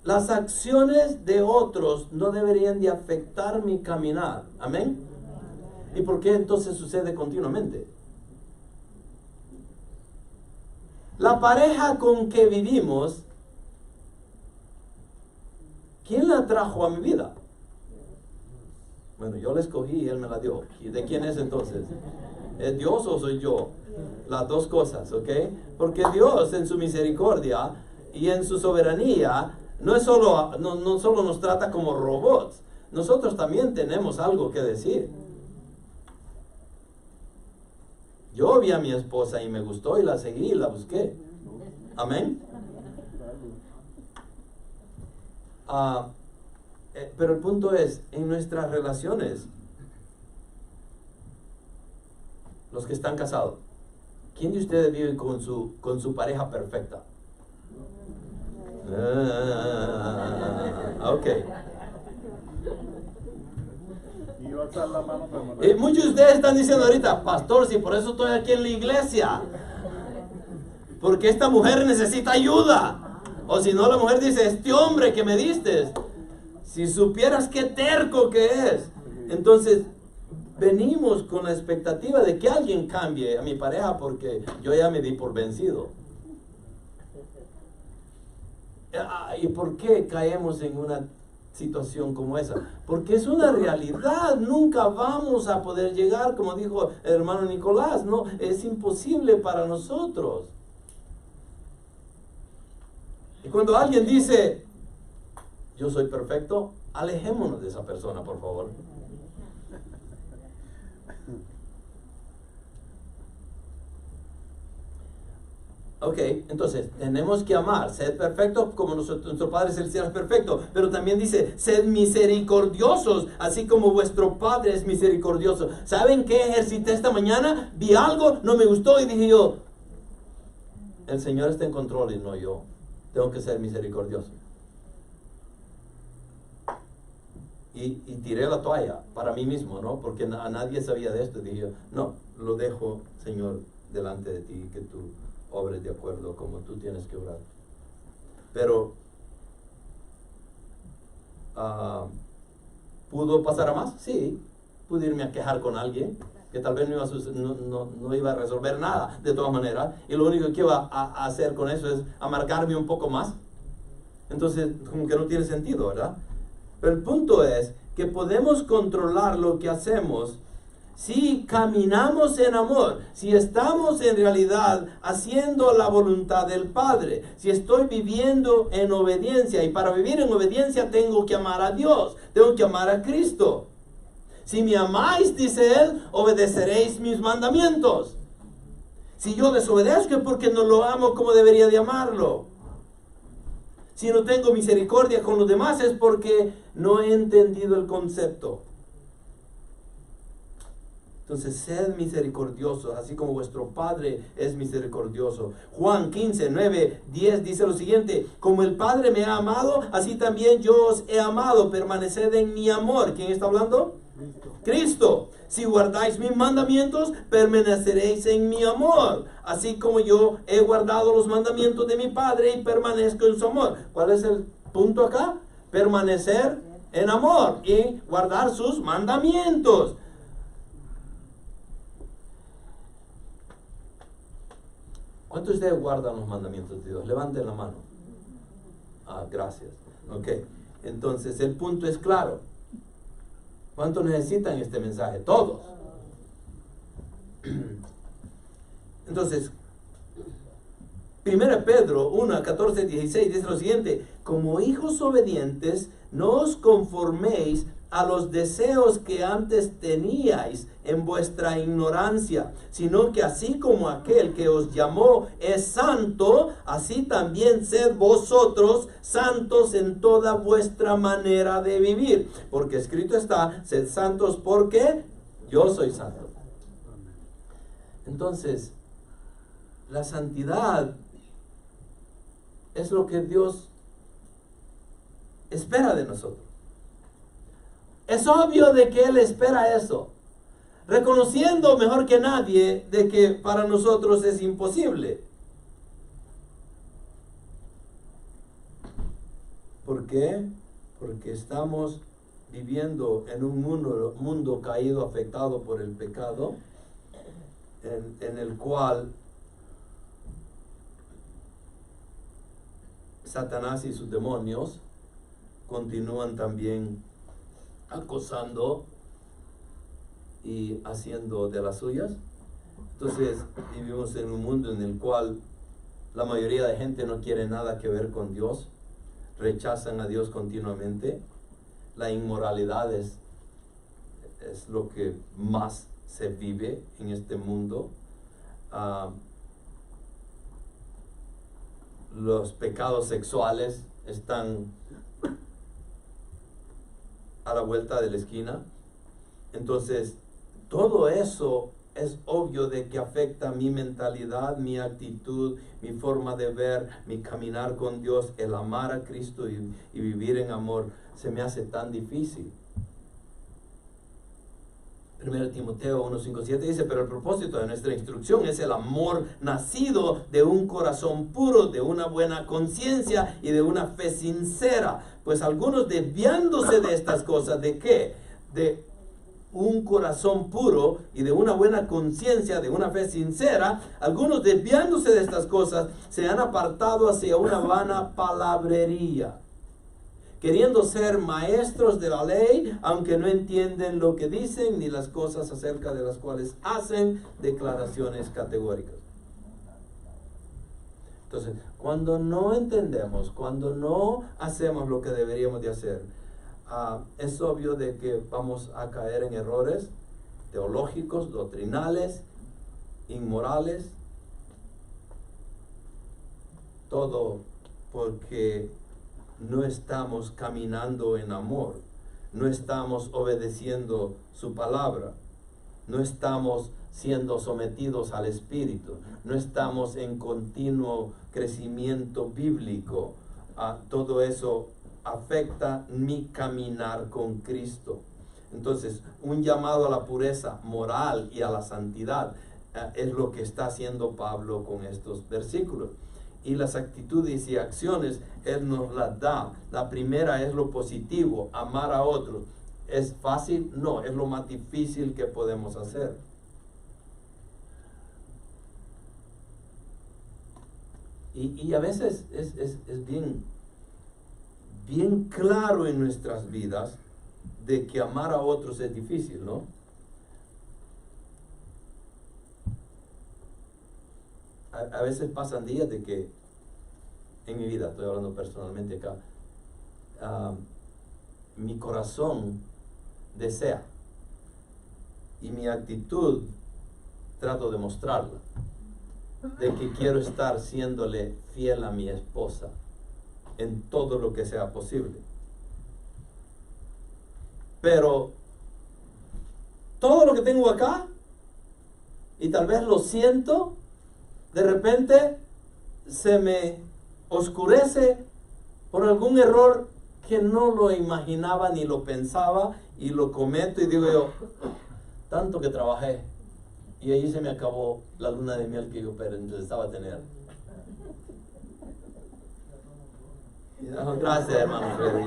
las acciones de otros no deberían de afectar mi caminar. ¿Amén? ¿Y por qué entonces sucede continuamente? La pareja con que vivimos, ¿quién la trajo a mi vida? Bueno, yo la escogí y Él me la dio. ¿Y de quién es entonces? ¿Es Dios o soy yo? Las dos cosas, ¿ok? Porque Dios en su misericordia y en su soberanía no solo nos trata como robots. Nosotros también tenemos algo que decir. Yo vi a mi esposa y me gustó y la seguí y la busqué. Amén. Pero el punto es, en nuestras relaciones, los que están casados, ¿quién de ustedes vive con su pareja perfecta? Ok. Y muchos de ustedes están diciendo ahorita, pastor, si por eso estoy aquí en la iglesia, porque esta mujer necesita ayuda. O si no, la mujer dice, este hombre que me diste, si supieras qué terco que es. Entonces, venimos con la expectativa de que alguien cambie a mi pareja porque yo ya me di por vencido. ¿Y por qué caemos en una situación como esa? Porque es una realidad. Nunca vamos a poder llegar, como dijo el hermano Nicolás, no, es imposible para nosotros. Y cuando alguien dice, yo soy perfecto, alejémonos de esa persona, por favor. Ok, entonces, tenemos que amar, sed perfectos como nuestro Padre Celestial es perfecto, pero también dice, sed misericordiosos, así como vuestro Padre es misericordioso. ¿Saben qué ejercité esta mañana? Vi algo, no me gustó y dije yo, el Señor está en control y no yo. Tengo que ser misericordioso. Y tiré la toalla para mí mismo, ¿no? Porque a nadie sabía de esto. Dije yo, no, lo dejo, Señor, delante de ti, que tú obres de acuerdo como tú tienes que obrar. Pero, ¿pudo pasar a más? Sí. Pude irme a quejar con alguien que tal vez no iba a resolver nada de todas maneras, y lo único que iba a hacer con eso es amargarme un poco más. Entonces, como que no tiene sentido, ¿verdad? Pero el punto es que podemos controlar lo que hacemos si caminamos en amor, si estamos en realidad haciendo la voluntad del Padre, si estoy viviendo en obediencia. Y para vivir en obediencia tengo que amar a Dios, tengo que amar a Cristo. Si me amáis, dice Él, obedeceréis mis mandamientos. Si yo desobedezco es porque no lo amo como debería de amarlo. Si no tengo misericordia con los demás es porque no he entendido el concepto. Entonces, sed misericordiosos, así como vuestro Padre es misericordioso. Juan 15, 9, 10 dice lo siguiente: como el Padre me ha amado, así también yo os he amado. Permaneced en mi amor. ¿Quién está hablando? Cristo. Si guardáis mis mandamientos, permaneceréis en mi amor, así como yo he guardado los mandamientos de mi Padre y permanezco en su amor. ¿Cuál es el punto acá? Permanecer en amor y guardar sus mandamientos. ¿Cuántos de ustedes guardan los mandamientos de Dios? Levanten la mano. Ah, gracias. Ok. Entonces el punto es claro. ¿Cuántos necesitan este mensaje? Todos. Entonces, 1 Pedro 1, 14, 16 dice lo siguiente: como hijos obedientes, no os conforméis a los deseos que antes teníais en vuestra ignorancia, sino que así como aquel que os llamó es santo, así también sed vosotros santos en toda vuestra manera de vivir. Porque escrito está, sed santos porque yo soy santo. Entonces, la santidad es lo que Dios espera de nosotros. Es obvio de que Él espera eso, reconociendo mejor que nadie de que para nosotros es imposible. ¿Por qué? Porque estamos viviendo en un mundo caído, afectado por el pecado, en el cual Satanás y sus demonios continúan también acosando y haciendo de las suyas. Entonces vivimos en un mundo en el cual la mayoría de gente no quiere nada que ver con Dios, rechazan a Dios continuamente. La inmoralidad es lo que más se vive en este mundo. Los pecados sexuales están a la vuelta de la esquina. Entonces, todo eso es obvio de que afecta mi mentalidad, mi actitud, mi forma de ver, mi caminar con Dios. El amar a Cristo y vivir en amor se me hace tan difícil. 1 Timoteo 1, 5, 7 dice: pero el propósito de nuestra instrucción es el amor nacido de un corazón puro, de una buena conciencia y de una fe sincera. Pues algunos desviándose de estas cosas, ¿de qué? De un corazón puro y de una buena conciencia, de una fe sincera, algunos desviándose de estas cosas se han apartado hacia una vana palabrería, queriendo ser maestros de la ley, aunque no entienden lo que dicen ni las cosas acerca de las cuales hacen declaraciones categóricas. Entonces, cuando no entendemos, cuando no hacemos lo que deberíamos de hacer, es obvio de que vamos a caer en errores teológicos, doctrinales, inmorales, todo porque no estamos caminando en amor, no estamos obedeciendo su palabra, no estamos siendo sometidos al Espíritu, no estamos en continuo crecimiento bíblico. Todo eso afecta mi caminar con Cristo. Entonces, un llamado a la pureza moral y a la santidad es lo que está haciendo Pablo con estos versículos. Y las actitudes y acciones Él nos las da. La primera es lo positivo, amar a otros. ¿Es fácil? No, es lo más difícil que podemos hacer. Y a veces es bien claro en nuestras vidas de que amar a otros es difícil, ¿no? A veces pasan días de que, en mi vida, estoy hablando personalmente acá, mi corazón desea y mi actitud trato de mostrarla, de que quiero estar siéndole fiel a mi esposa en todo lo que sea posible. Pero todo lo que tengo acá, y tal vez lo siento, de repente se me oscurece por algún error que no lo imaginaba ni lo pensaba, y lo cometo y digo yo, tanto que trabajé y ahí se me acabó la luna de miel que yo necesitaba tener. Gracias, hermano Freddy.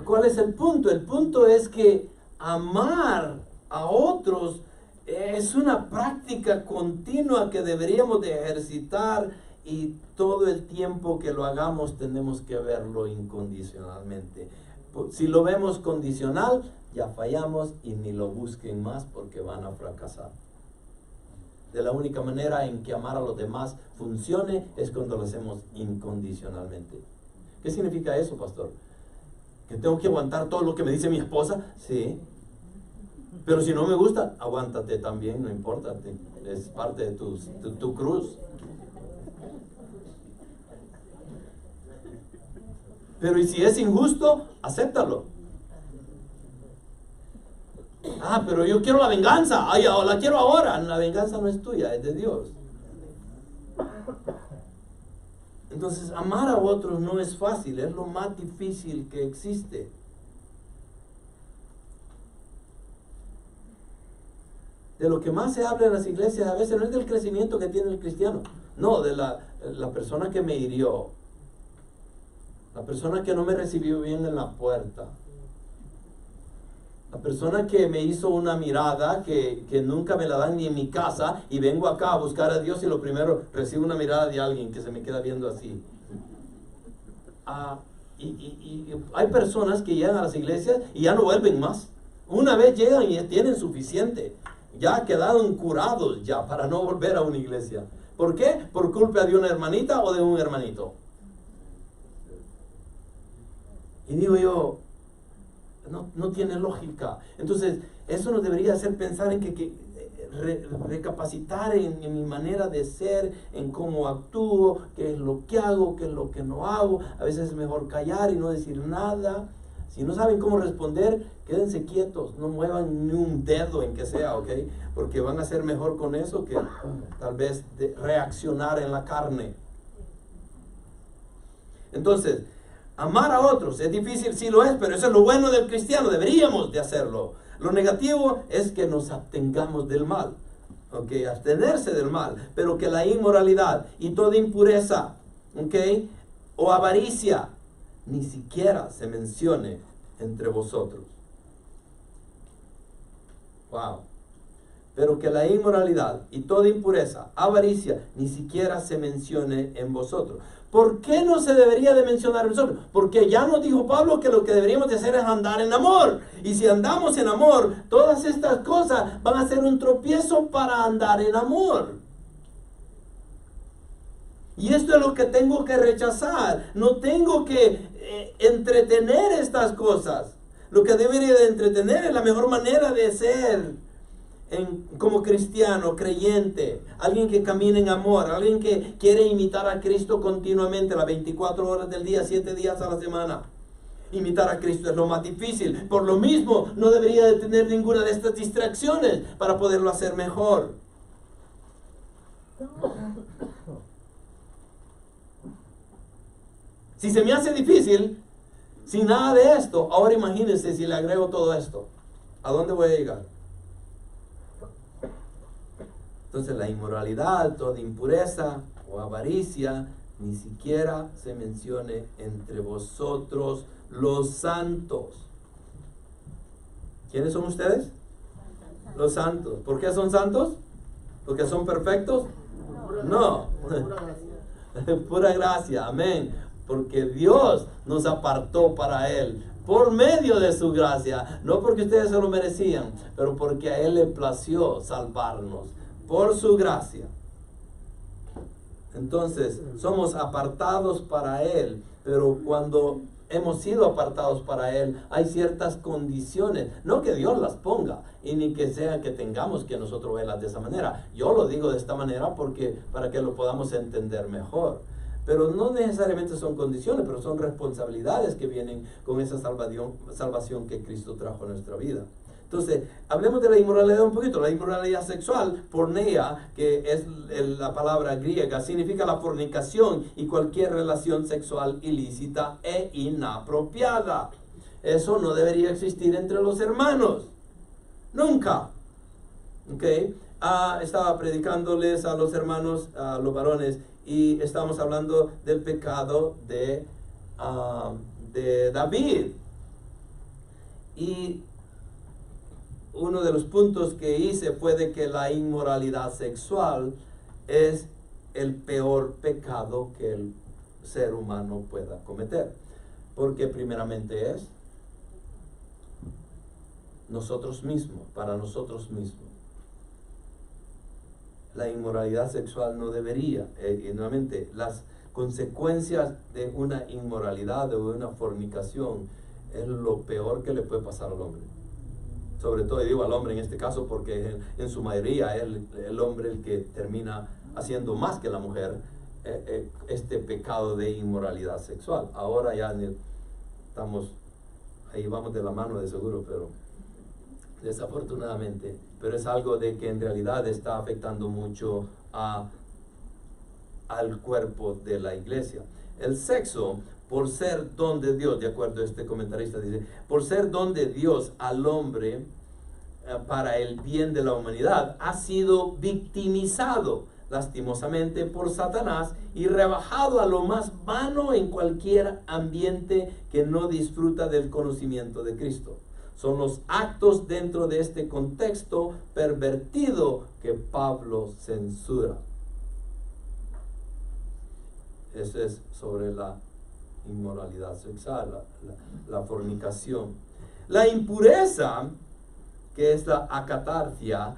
¿Cuál es el punto? El punto es que amar a otros es una práctica continua que deberíamos de ejercitar, y todo el tiempo que lo hagamos tenemos que verlo incondicionalmente. Si lo vemos condicional, ya fallamos, y ni lo busquen más porque van a fracasar. De la única manera en que amar a los demás funcione es cuando lo hacemos incondicionalmente. ¿Qué significa eso, pastor? ¿Que tengo que aguantar todo lo que me dice mi esposa? Sí. Pero si no me gusta, aguántate también, no importa. Es parte de tu cruz. Pero y si es injusto, acéptalo. Ah, pero yo quiero la venganza. Ay, la quiero ahora. La venganza no es tuya, es de Dios. Entonces, amar a otros no es fácil, es lo más difícil que existe. De lo que más se habla en las iglesias a veces no es del crecimiento que tiene el cristiano, no, de la persona que me hirió, la persona que no me recibió bien en la puerta, la persona que me hizo una mirada que nunca me la dan ni en mi casa, y vengo acá a buscar a Dios y lo primero recibo una mirada de alguien que se me queda viendo así. Y hay personas que llegan a las iglesias y ya no vuelven más. Una vez llegan y tienen suficiente. Ya quedaron curados ya para no volver a una iglesia. ¿Por qué? ¿Por culpa de una hermanita o de un hermanito? Y digo yo, no tiene lógica. Entonces, eso nos debería hacer pensar en que recapacitar en mi manera de ser, en cómo actúo, qué es lo que hago, qué es lo que no hago. A veces es mejor callar y no decir nada. Si no saben cómo responder, quédense quietos, no muevan ni un dedo en que sea, ¿ok? Porque van a ser mejor con eso que tal vez reaccionar en la carne. Entonces, amar a otros es difícil, sí lo es, pero eso es lo bueno del cristiano, deberíamos de hacerlo. Lo negativo es que nos abstengamos del mal, ¿ok? Abstenerse del mal, pero que la inmoralidad y toda impureza, ¿ok? O avaricia, ni siquiera se mencione entre vosotros. Wow. Pero que la inmoralidad y toda impureza, avaricia, ni siquiera se mencione en vosotros. ¿Por qué no se debería de mencionar en nosotros? Porque ya nos dijo Pablo que lo que deberíamos de hacer es andar en amor. Y si andamos en amor, todas estas cosas van a ser un tropiezo para andar en amor. Y esto es lo que tengo que rechazar. No tengo que entretener estas cosas. Lo que debería de entretener es la mejor manera de ser como cristiano, creyente, alguien que camina en amor, alguien que quiere imitar a Cristo continuamente, las 24 horas del día, 7 días a la semana. Imitar a Cristo es lo más difícil. Por lo mismo, no debería de tener ninguna de estas distracciones para poderlo hacer mejor. Si se me hace difícil, sin nada de esto, ahora imagínense si le agrego todo esto. ¿A dónde voy a llegar? Entonces la inmoralidad, toda impureza o avaricia, ni siquiera se mencione entre vosotros los santos. ¿Quiénes son ustedes? Los santos. ¿Por qué son santos? ¿Porque son perfectos? No. Pura gracia, amén. Porque Dios nos apartó para Él por medio de su gracia, no porque ustedes se lo merecían, pero porque a Él le plació salvarnos por su gracia. Entonces, somos apartados para Él, pero cuando hemos sido apartados para Él, hay ciertas condiciones, no que Dios las ponga, y ni que sea que tengamos que nosotros verlas de esa manera. Yo lo digo de esta manera porque para que lo podamos entender mejor. Pero no necesariamente son condiciones, pero son responsabilidades que vienen con esa salvación que Cristo trajo a nuestra vida. Entonces, hablemos de la inmoralidad un poquito. La inmoralidad sexual, porneia, que es la palabra griega, significa la fornicación y cualquier relación sexual ilícita e inapropiada. Eso no debería existir entre los hermanos. Nunca. ¿Ok? Estaba predicándoles a los hermanos, a los varones, y estábamos hablando del pecado de David. Y uno de los puntos que hice fue de que la inmoralidad sexual es el peor pecado que el ser humano pueda cometer. Porque primeramente es nosotros mismos, para nosotros mismos. La inmoralidad sexual no debería, y nuevamente, las consecuencias de una inmoralidad o de una fornicación es lo peor que le puede pasar al hombre. Sobre todo, y digo al hombre en este caso, porque en su mayoría es el hombre el que termina haciendo más que la mujer este pecado de inmoralidad sexual. Ahora ya estamos, ahí vamos de la mano de seguro, pero desafortunadamente, pero es algo de que en realidad está afectando mucho al cuerpo de la iglesia. El sexo, por ser don de Dios, de acuerdo a este comentarista, dice, por ser don de Dios al hombre para el bien de la humanidad, ha sido victimizado lastimosamente por Satanás y rebajado a lo más vano en cualquier ambiente que no disfruta del conocimiento de Cristo. Son los actos dentro de este contexto pervertido que Pablo censura. Eso es sobre la inmoralidad sexual, la fornicación. La impureza, que es la acatarsia,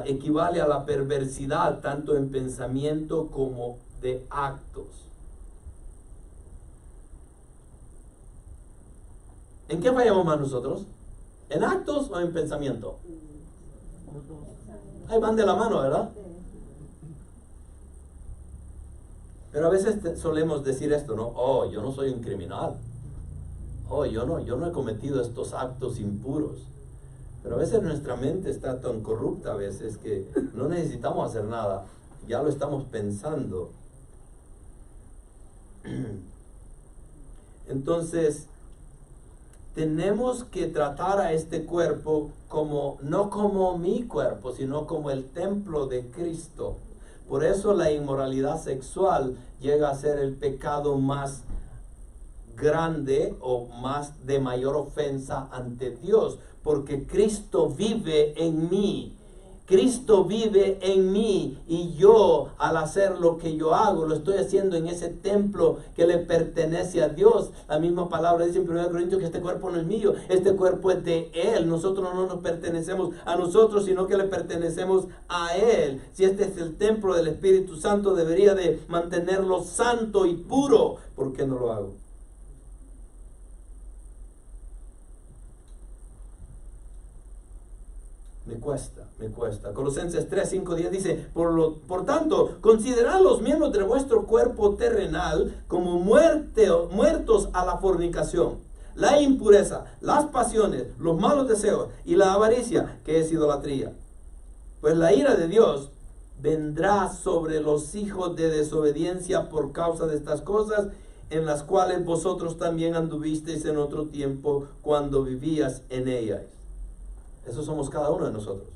equivale a la perversidad tanto en pensamiento como de actos. ¿En qué fallamos más nosotros? ¿En actos o en pensamiento? Ahí van de la mano, ¿verdad? Pero a veces solemos decir esto, ¿no? Oh, yo no soy un criminal. Oh, yo no he cometido estos actos impuros. Pero a veces nuestra mente está tan corrupta a veces que no necesitamos hacer nada. Ya lo estamos pensando. Entonces, tenemos que tratar a este cuerpo como, no como mi cuerpo, sino como el templo de Cristo. Por eso la inmoralidad sexual llega a ser el pecado más grande o más de mayor ofensa ante Dios, porque Cristo vive en mí. Cristo vive en mí y yo, al hacer lo que yo hago, lo estoy haciendo en ese templo que le pertenece a Dios. La misma palabra dice en 1 Corintios que este cuerpo no es mío, este cuerpo es de Él. Nosotros no nos pertenecemos a nosotros, sino que le pertenecemos a Él. Si este es el templo del Espíritu Santo, debería de mantenerlo santo y puro. ¿Por qué no lo hago? Me cuesta. Colosenses 3, 5, 10 dice, por tanto, considerad los miembros de vuestro cuerpo terrenal como muertos a la fornicación, la impureza, las pasiones, los malos deseos y la avaricia, que es idolatría. Pues la ira de Dios vendrá sobre los hijos de desobediencia por causa de estas cosas, en las cuales vosotros también anduvisteis en otro tiempo cuando vivías en ellas. Eso somos cada uno de nosotros.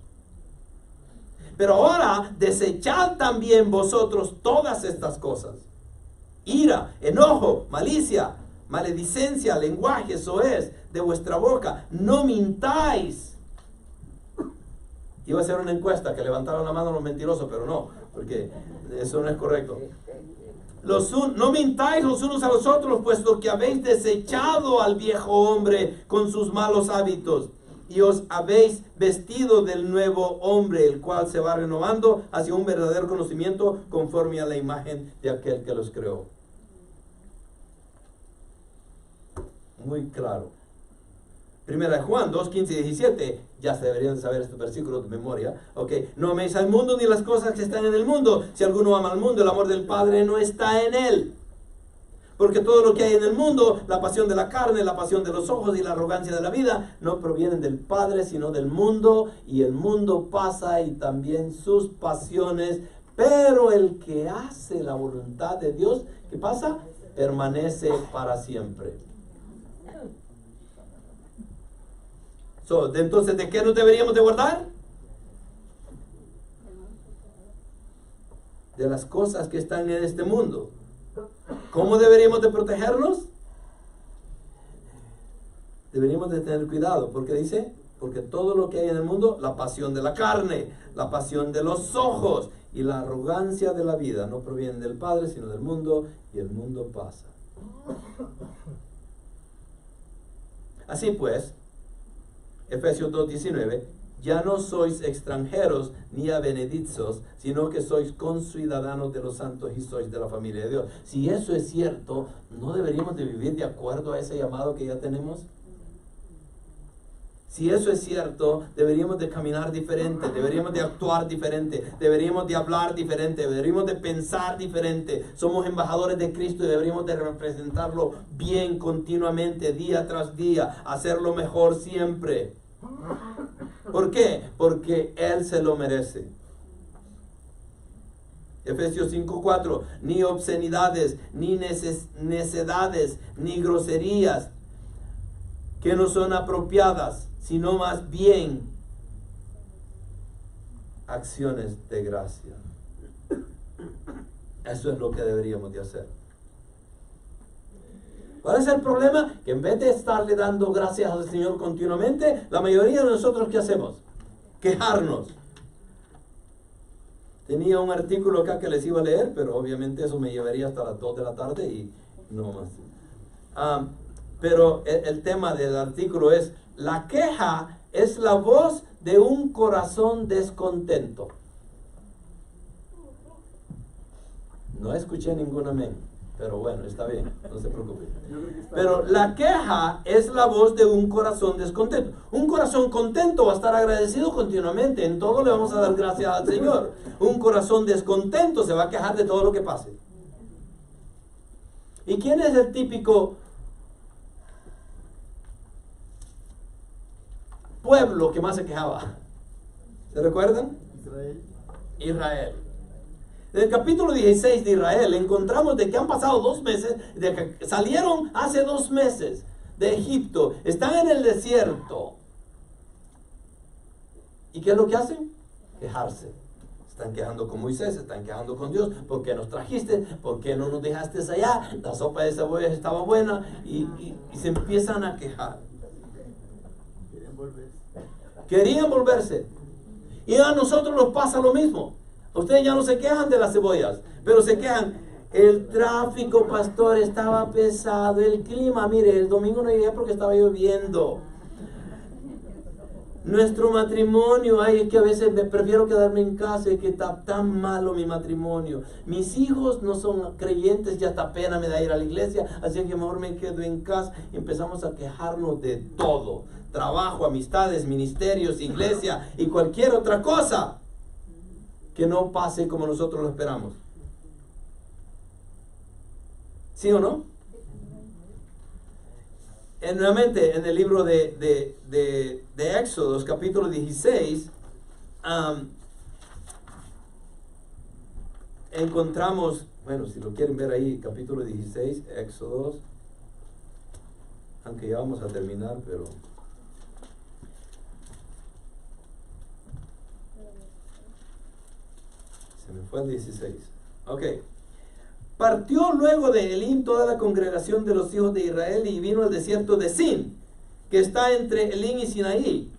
Pero ahora desechad también vosotros todas estas cosas: ira, enojo, malicia, maledicencia, lenguaje soez de vuestra boca. No mintáis. Iba a hacer una encuesta que levantaron la mano los mentirosos, pero no, porque eso no es correcto. No mintáis los unos a los otros, puesto que habéis desechado al viejo hombre con sus malos hábitos, y os habéis vestido del nuevo hombre, el cual se va renovando hacia un verdadero conocimiento conforme a la imagen de aquel que los creó. Muy claro. Primera de Juan 2, 15 y 17. Ya se deberían de saber estos versículos de memoria. Ok. No améis al mundo ni las cosas que están en el mundo. Si alguno ama al mundo, el amor del Padre no está en él. Porque todo lo que hay en el mundo, la pasión de la carne, la pasión de los ojos y la arrogancia de la vida, no provienen del Padre, sino del mundo. Y el mundo pasa y también sus pasiones. Pero el que hace la voluntad de Dios, ¿qué pasa? Permanece para siempre. Entonces, ¿de qué nos deberíamos de guardar? De las cosas que están en este mundo. ¿Cómo deberíamos de protegernos? Deberíamos de tener cuidado, porque dice, Porque todo lo que hay en el mundo, la pasión de la carne, la pasión de los ojos y la arrogancia de la vida, no provienen del Padre, sino del mundo, y el mundo pasa. Así pues, Efesios 2:19, ya no sois extranjeros ni advenedizos, sino que sois conciudadanos de los santos y sois de la familia de Dios. Si eso es cierto, ¿no deberíamos de vivir de acuerdo a ese llamado que ya tenemos? Si eso es cierto, deberíamos de caminar diferente, deberíamos de actuar diferente, deberíamos de hablar diferente, deberíamos de pensar diferente. Somos embajadores de Cristo y deberíamos de representarlo bien continuamente, día tras día, hacerlo mejor siempre. ¿Por qué? Porque Él se lo merece. Efesios 5:4, ni obscenidades, ni necedades, ni groserías que no son apropiadas, sino más bien acciones de gracia. Eso es lo que deberíamos de hacer. ¿Cuál es el problema? Que en vez de estarle dando gracias al Señor continuamente, la mayoría de nosotros, ¿qué hacemos? Quejarnos. Tenía un artículo acá que les iba a leer, pero obviamente eso me llevaría hasta las 2 de la tarde y no más. Pero el tema del artículo es: la queja es la voz de un corazón descontento. No escuché ningún amén, pero bueno, está bien, no se preocupe. Pero la queja es la voz de un corazón descontento. Un corazón contento va a estar agradecido continuamente, en todo le vamos a dar gracias al Señor. Un corazón descontento se va a quejar de todo lo que pase. ¿Y quién es el típico pueblo que más se quejaba? ¿Se recuerdan? Israel. En el capítulo 16 de Israel encontramos de que han pasado 2 meses, de que salieron hace 2 meses de Egipto, están en el desierto. ¿Y qué es lo que hacen? Quejarse. Están quejando con Moisés, están quejando con Dios. ¿Por qué nos trajiste? ¿Por qué no nos dejaste allá? La sopa de cebolla estaba buena. Y se empiezan a quejar. Querían volverse. Y a nosotros nos pasa lo mismo. Ustedes ya no se quejan de las cebollas, pero se quejan. El tráfico, pastor, estaba pesado. El clima, mire, el domingo no llegué porque estaba lloviendo. Nuestro matrimonio, ay, es que a veces me prefiero quedarme en casa, es que está tan malo mi matrimonio. Mis hijos no son creyentes, ya hasta pena me da ir a la iglesia, así que mejor me quedo en casa. Y empezamos a quejarnos de todo: trabajo, amistades, ministerios, iglesia y cualquier otra cosa que no pase como nosotros lo esperamos. ¿Sí o no? Nuevamente, en el libro de Éxodos, capítulo 16, encontramos, bueno, si lo quieren ver ahí, capítulo 16, Éxodos, aunque ya vamos a terminar, pero se me fue el 16. Ok. Partió luego de Elim toda la congregación de los hijos de Israel y vino al desierto de Sin, que está entre Elim y Sinaí.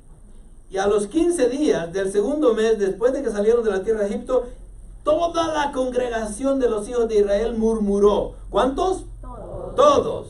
Y a los 15 días del segundo mes, después de que salieron de la tierra de Egipto, toda la congregación de los hijos de Israel murmuró. ¿Cuántos? Todos.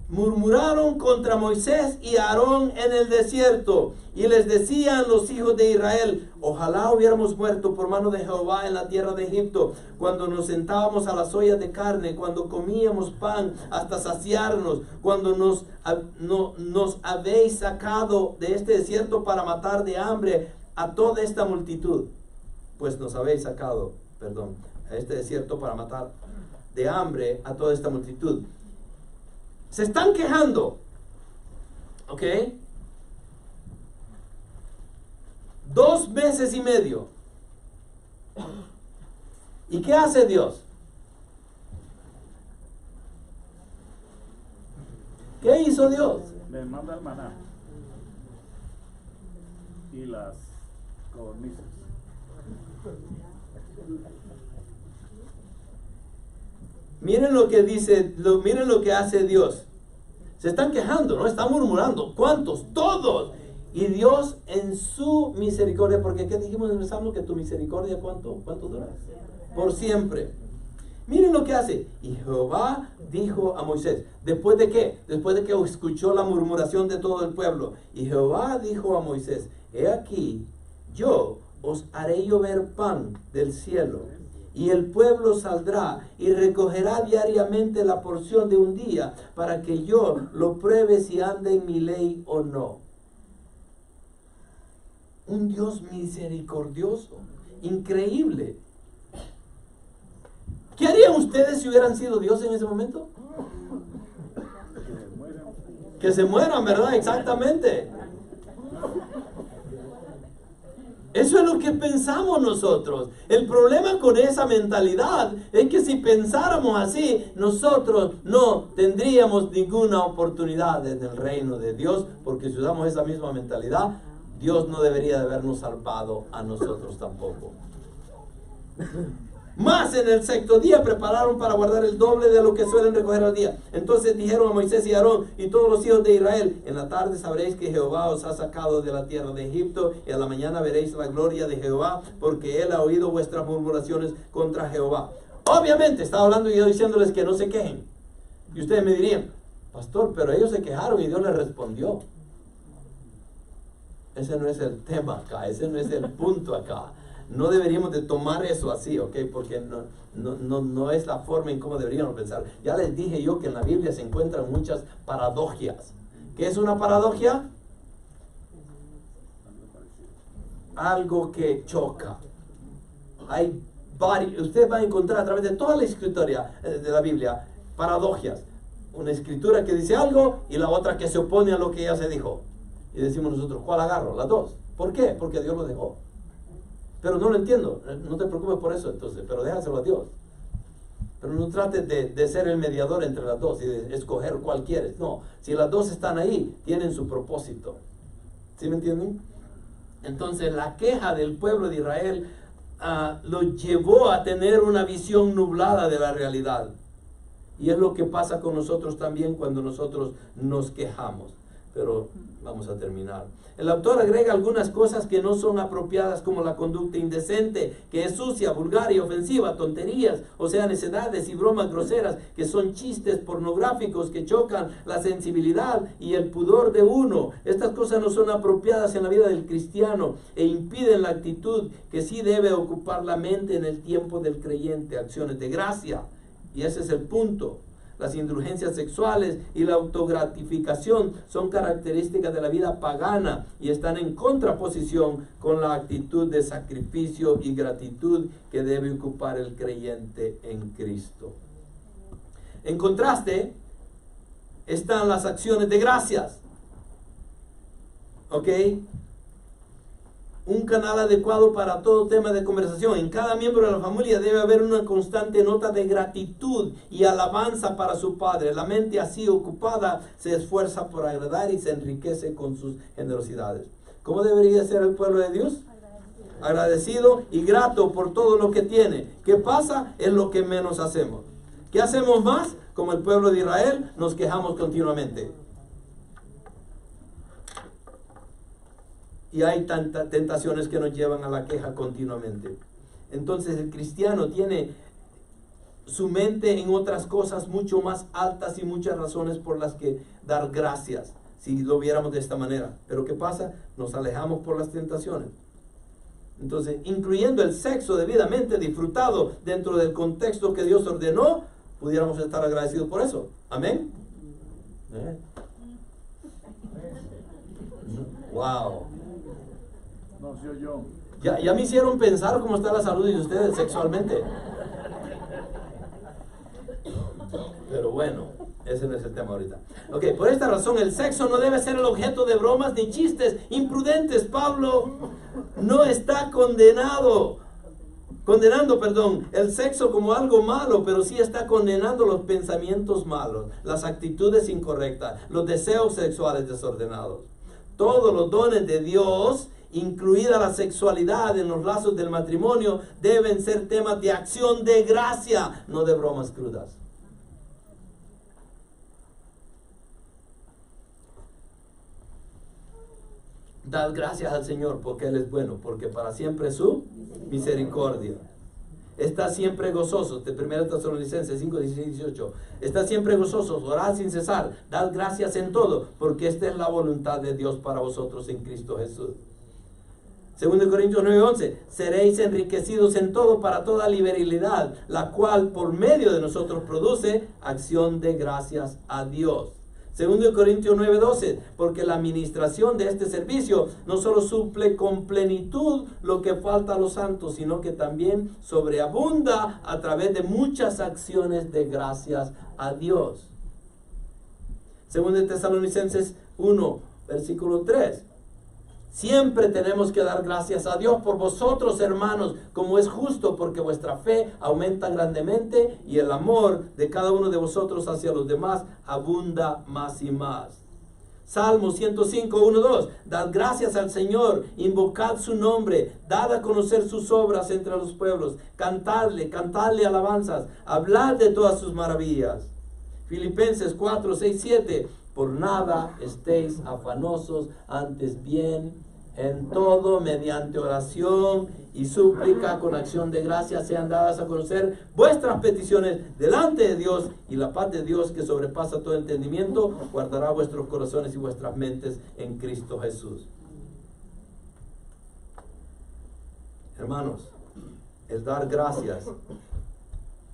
Murmuraron contra Moisés y Aarón en el desierto, y les decían los hijos de Israel: ojalá hubiéramos muerto por mano de Jehová en la tierra de Egipto, cuando nos sentábamos a las ollas de carne, cuando comíamos pan hasta saciarnos, cuando nos habéis sacado de este desierto para matar de hambre a toda esta multitud. Pues nos habéis sacado, a este desierto para matar de hambre a toda esta multitud. Se están quejando, ¿ok? 2 meses y medio. ¿Y qué hace Dios? ¿Qué hizo Dios? Les manda el maná y las codornices. Miren lo que dice, miren lo que hace Dios. Se están quejando, ¿no? Están murmurando. ¿Cuántos? Todos. Y Dios en su misericordia, porque ¿qué dijimos en el Salmo? Que tu misericordia, ¿cuánto dura? Por siempre. Miren lo que hace. Y Jehová dijo a Moisés, ¿después de qué? Después de que escuchó la murmuración de todo el pueblo. Y Jehová dijo a Moisés, he aquí, yo os haré llover pan del cielo, y el pueblo saldrá y recogerá diariamente la porción de un día, para que yo lo pruebe si anda en mi ley o no. Un Dios misericordioso, increíble. ¿Qué harían ustedes si hubieran sido Dios en ese momento? Que se mueran, ¿verdad? Exactamente. Eso es lo que pensamos nosotros. El problema con esa mentalidad es que si pensáramos así, nosotros no tendríamos ninguna oportunidad en el reino de Dios, porque si usamos esa misma mentalidad, Dios no debería de habernos salvado a nosotros tampoco. Más en el sexto día prepararon para guardar el doble de lo que suelen recoger al día. Entonces dijeron a Moisés y Aarón y todos los hijos de Israel, en la tarde sabréis que Jehová os ha sacado de la tierra de Egipto, y a la mañana veréis la gloria de Jehová, porque él ha oído vuestras murmuraciones contra Jehová. Obviamente estaba hablando y yo diciéndoles que no se quejen. Y ustedes me dirían, pastor, pero ellos se quejaron y Dios les respondió. Ese no es el tema acá, ese no es el punto acá. No deberíamos de tomar eso así, ¿ok? Porque no es la forma en cómo deberíamos pensar. Ya les dije yo que en la Biblia se encuentran muchas paradojias. ¿Qué es una paradoja? Algo que choca. Hay varios, ustedes van a encontrar a través de toda la escritura de la Biblia paradojias. Una escritura que dice algo y la otra que se opone a lo que ya se dijo. Y decimos nosotros, ¿cuál agarro? Las dos. ¿Por qué? Porque Dios lo dejó. Pero no lo entiendo, no te preocupes por eso entonces, pero déjaselo a Dios. Pero no trates de ser el mediador entre las dos y de escoger cuál quieres. No, si las dos están ahí, tienen su propósito. ¿Sí me entienden? Entonces la queja del pueblo de Israel lo llevó a tener una visión nublada de la realidad. Y es lo que pasa con nosotros también cuando nosotros nos quejamos. Pero vamos a terminar. El autor agrega algunas cosas que no son apropiadas, como la conducta indecente, que es sucia, vulgar y ofensiva, tonterías, o sea, necedades y bromas groseras, que son chistes pornográficos que chocan la sensibilidad y el pudor de uno. Estas cosas no son apropiadas en la vida del cristiano e impiden la actitud que sí debe ocupar la mente en el tiempo del creyente, acciones de gracia. Y ese es el punto. Las indulgencias sexuales y la autogratificación son características de la vida pagana y están en contraposición con la actitud de sacrificio y gratitud que debe ocupar el creyente en Cristo. En contraste, están las acciones de gracias. ¿Ok? Un canal adecuado para todo tema de conversación. En cada miembro de la familia debe haber una constante nota de gratitud y alabanza para su padre. La mente así ocupada se esfuerza por agradar y se enriquece con sus generosidades. ¿Cómo debería ser el pueblo de Dios? Agradecido y grato por todo lo que tiene. ¿Qué pasa? Es lo que menos hacemos. ¿Qué hacemos más? Como el pueblo de Israel, nos quejamos continuamente. Y hay tantas tentaciones que nos llevan a la queja continuamente. Entonces el cristiano tiene su mente en otras cosas mucho más altas y muchas razones por las que dar gracias, si lo viéramos de esta manera. Pero ¿qué pasa? Nos alejamos por las tentaciones. Entonces, incluyendo el sexo debidamente disfrutado dentro del contexto que Dios ordenó, pudiéramos estar agradecidos por eso. Amén. Wow. No, yo. Ya me hicieron pensar cómo está la salud de ustedes sexualmente. Pero bueno, ese no es el tema ahorita. Ok, por esta razón el sexo no debe ser el objeto de bromas ni chistes imprudentes. Pablo no está condenando el sexo como algo malo, pero sí está condenando los pensamientos malos, las actitudes incorrectas, los deseos sexuales desordenados. Todos los dones de Dios, incluida la sexualidad en los lazos del matrimonio, deben ser temas de acción de gracia, no de bromas crudas. Dad gracias al Señor porque Él es bueno, porque para siempre es su misericordia. Está siempre gozosos, de 1 Tesalonicenses 5, 16, 18. Está siempre gozosos, orad sin cesar, dad gracias en todo, porque esta es la voluntad de Dios para vosotros en Cristo Jesús. 2 Corintios 9, 11. Seréis enriquecidos en todo para toda liberalidad, la cual por medio de nosotros produce acción de gracias a Dios. 2 Corintios 9, 12, porque la administración de este servicio no solo suple con plenitud lo que falta a los santos, sino que también sobreabunda a través de muchas acciones de gracias a Dios. 2 Tesalonicenses 1, versículo 3. Siempre tenemos que dar gracias a Dios por vosotros, hermanos, como es justo, porque vuestra fe aumenta grandemente y el amor de cada uno de vosotros hacia los demás abunda más y más. Salmo 105, 1, 2. Dad gracias al Señor, invocad su nombre, dad a conocer sus obras entre los pueblos, cantadle alabanzas, hablad de todas sus maravillas. Filipenses 4, 6, 7. Por nada estéis afanosos, antes bien, en todo, mediante oración y súplica, con acción de gracias, sean dadas a conocer vuestras peticiones delante de Dios, y la paz de Dios, que sobrepasa todo entendimiento, guardará vuestros corazones y vuestras mentes en Cristo Jesús. Hermanos, el dar gracias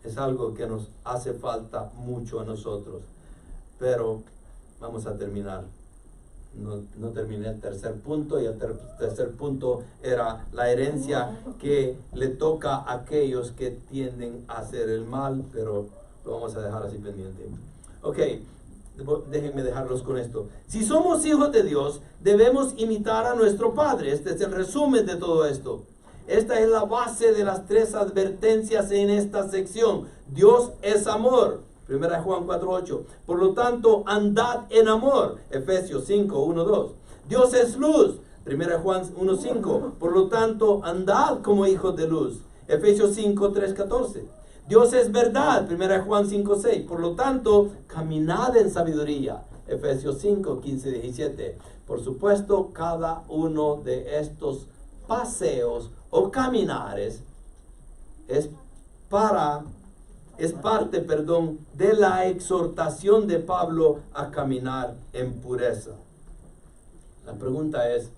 es algo que nos hace falta mucho a nosotros, pero vamos a terminar. No terminé el tercer punto, y el tercer punto era la herencia que le toca a aquellos que tienden a hacer el mal, pero lo vamos a dejar así pendiente. Ok, déjenme dejarlos con esto. Si somos hijos de Dios, debemos imitar a nuestro Padre. Este es el resumen de todo esto. Esta es la base de las tres advertencias en esta sección. Dios es amor. 1 Juan 4:8. Por lo tanto, andad en amor. Efesios 5:1-2. Dios es luz. 1 Juan 1:5. Por lo tanto, andad como hijos de luz. Efesios 5:3-14. Dios es verdad. 1 Juan 5:6. Por lo tanto, caminad en sabiduría. Efesios 5:15-17. Por supuesto, cada uno de estos paseos o caminares es parte de la exhortación de Pablo a caminar en pureza. La pregunta es,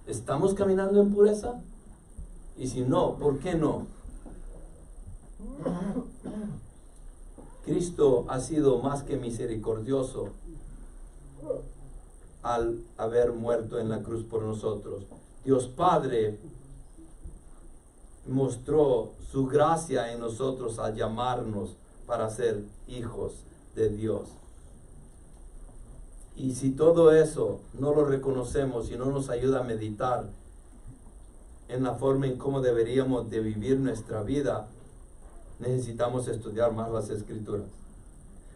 ¿estamos caminando en pureza? Y si no, ¿por qué no? Cristo ha sido más que misericordioso al haber muerto en la cruz por nosotros. Dios Padre mostró su gracia en nosotros al llamarnos para ser hijos de Dios. Y si todo eso no lo reconocemos y no nos ayuda a meditar en la forma en cómo deberíamos de vivir nuestra vida, necesitamos estudiar más las Escrituras.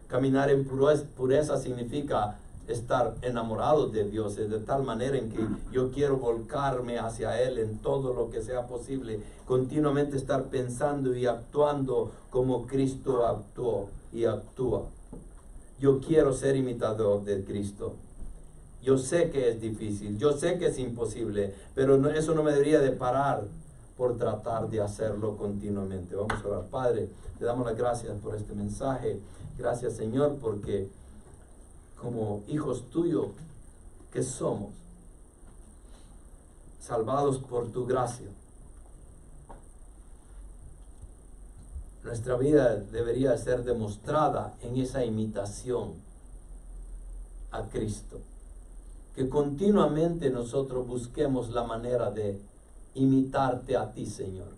Caminar en pureza significa estar enamorados de Dios, de tal manera en que yo quiero volcarme hacia Él en todo lo que sea posible, continuamente estar pensando y actuando como Cristo actuó y actúa. Yo quiero ser imitador de Cristo. Yo sé que es difícil, yo sé que es imposible, pero eso no me debería de parar por tratar de hacerlo continuamente. Vamos a orar. Padre, te damos las gracias por este mensaje. Gracias, Señor, porque como hijos tuyos que somos, salvados por tu gracia, nuestra vida debería ser demostrada en esa imitación a Cristo. Que continuamente nosotros busquemos la manera de imitarte a ti, Señor.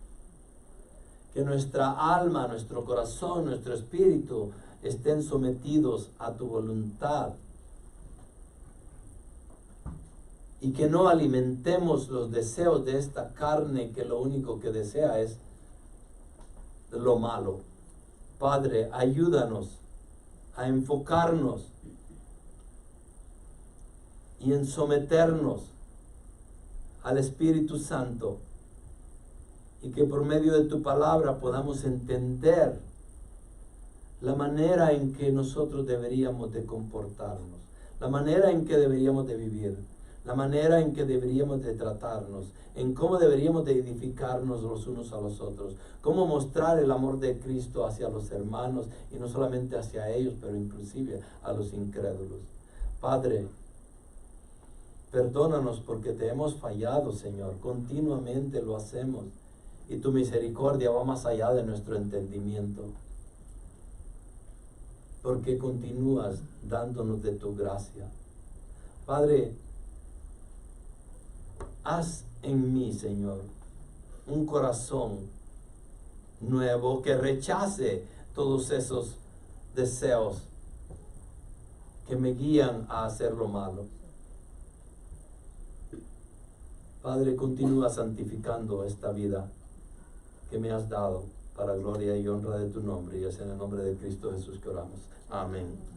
Que nuestra alma, nuestro corazón, nuestro espíritu estén sometidos a tu voluntad, y que no alimentemos los deseos de esta carne, que lo único que desea es lo malo. Padre, ayúdanos a enfocarnos y en someternos al Espíritu Santo, y que por medio de tu palabra podamos entender la manera en que nosotros deberíamos de comportarnos, la manera en que deberíamos de vivir, la manera en que deberíamos de tratarnos, en cómo deberíamos de edificarnos los unos a los otros, cómo mostrar el amor de Cristo hacia los hermanos y no solamente hacia ellos, pero inclusive a los incrédulos. Padre, perdónanos porque te hemos fallado, Señor, continuamente lo hacemos y tu misericordia va más allá de nuestro entendimiento, porque continúas dándonos de tu gracia. Padre, haz en mí, Señor, un corazón nuevo que rechace todos esos deseos que me guían a hacer lo malo. Padre, continúa santificando esta vida que me has dado para gloria y honra de tu nombre, y es en el nombre de Cristo Jesús que oramos. Amén.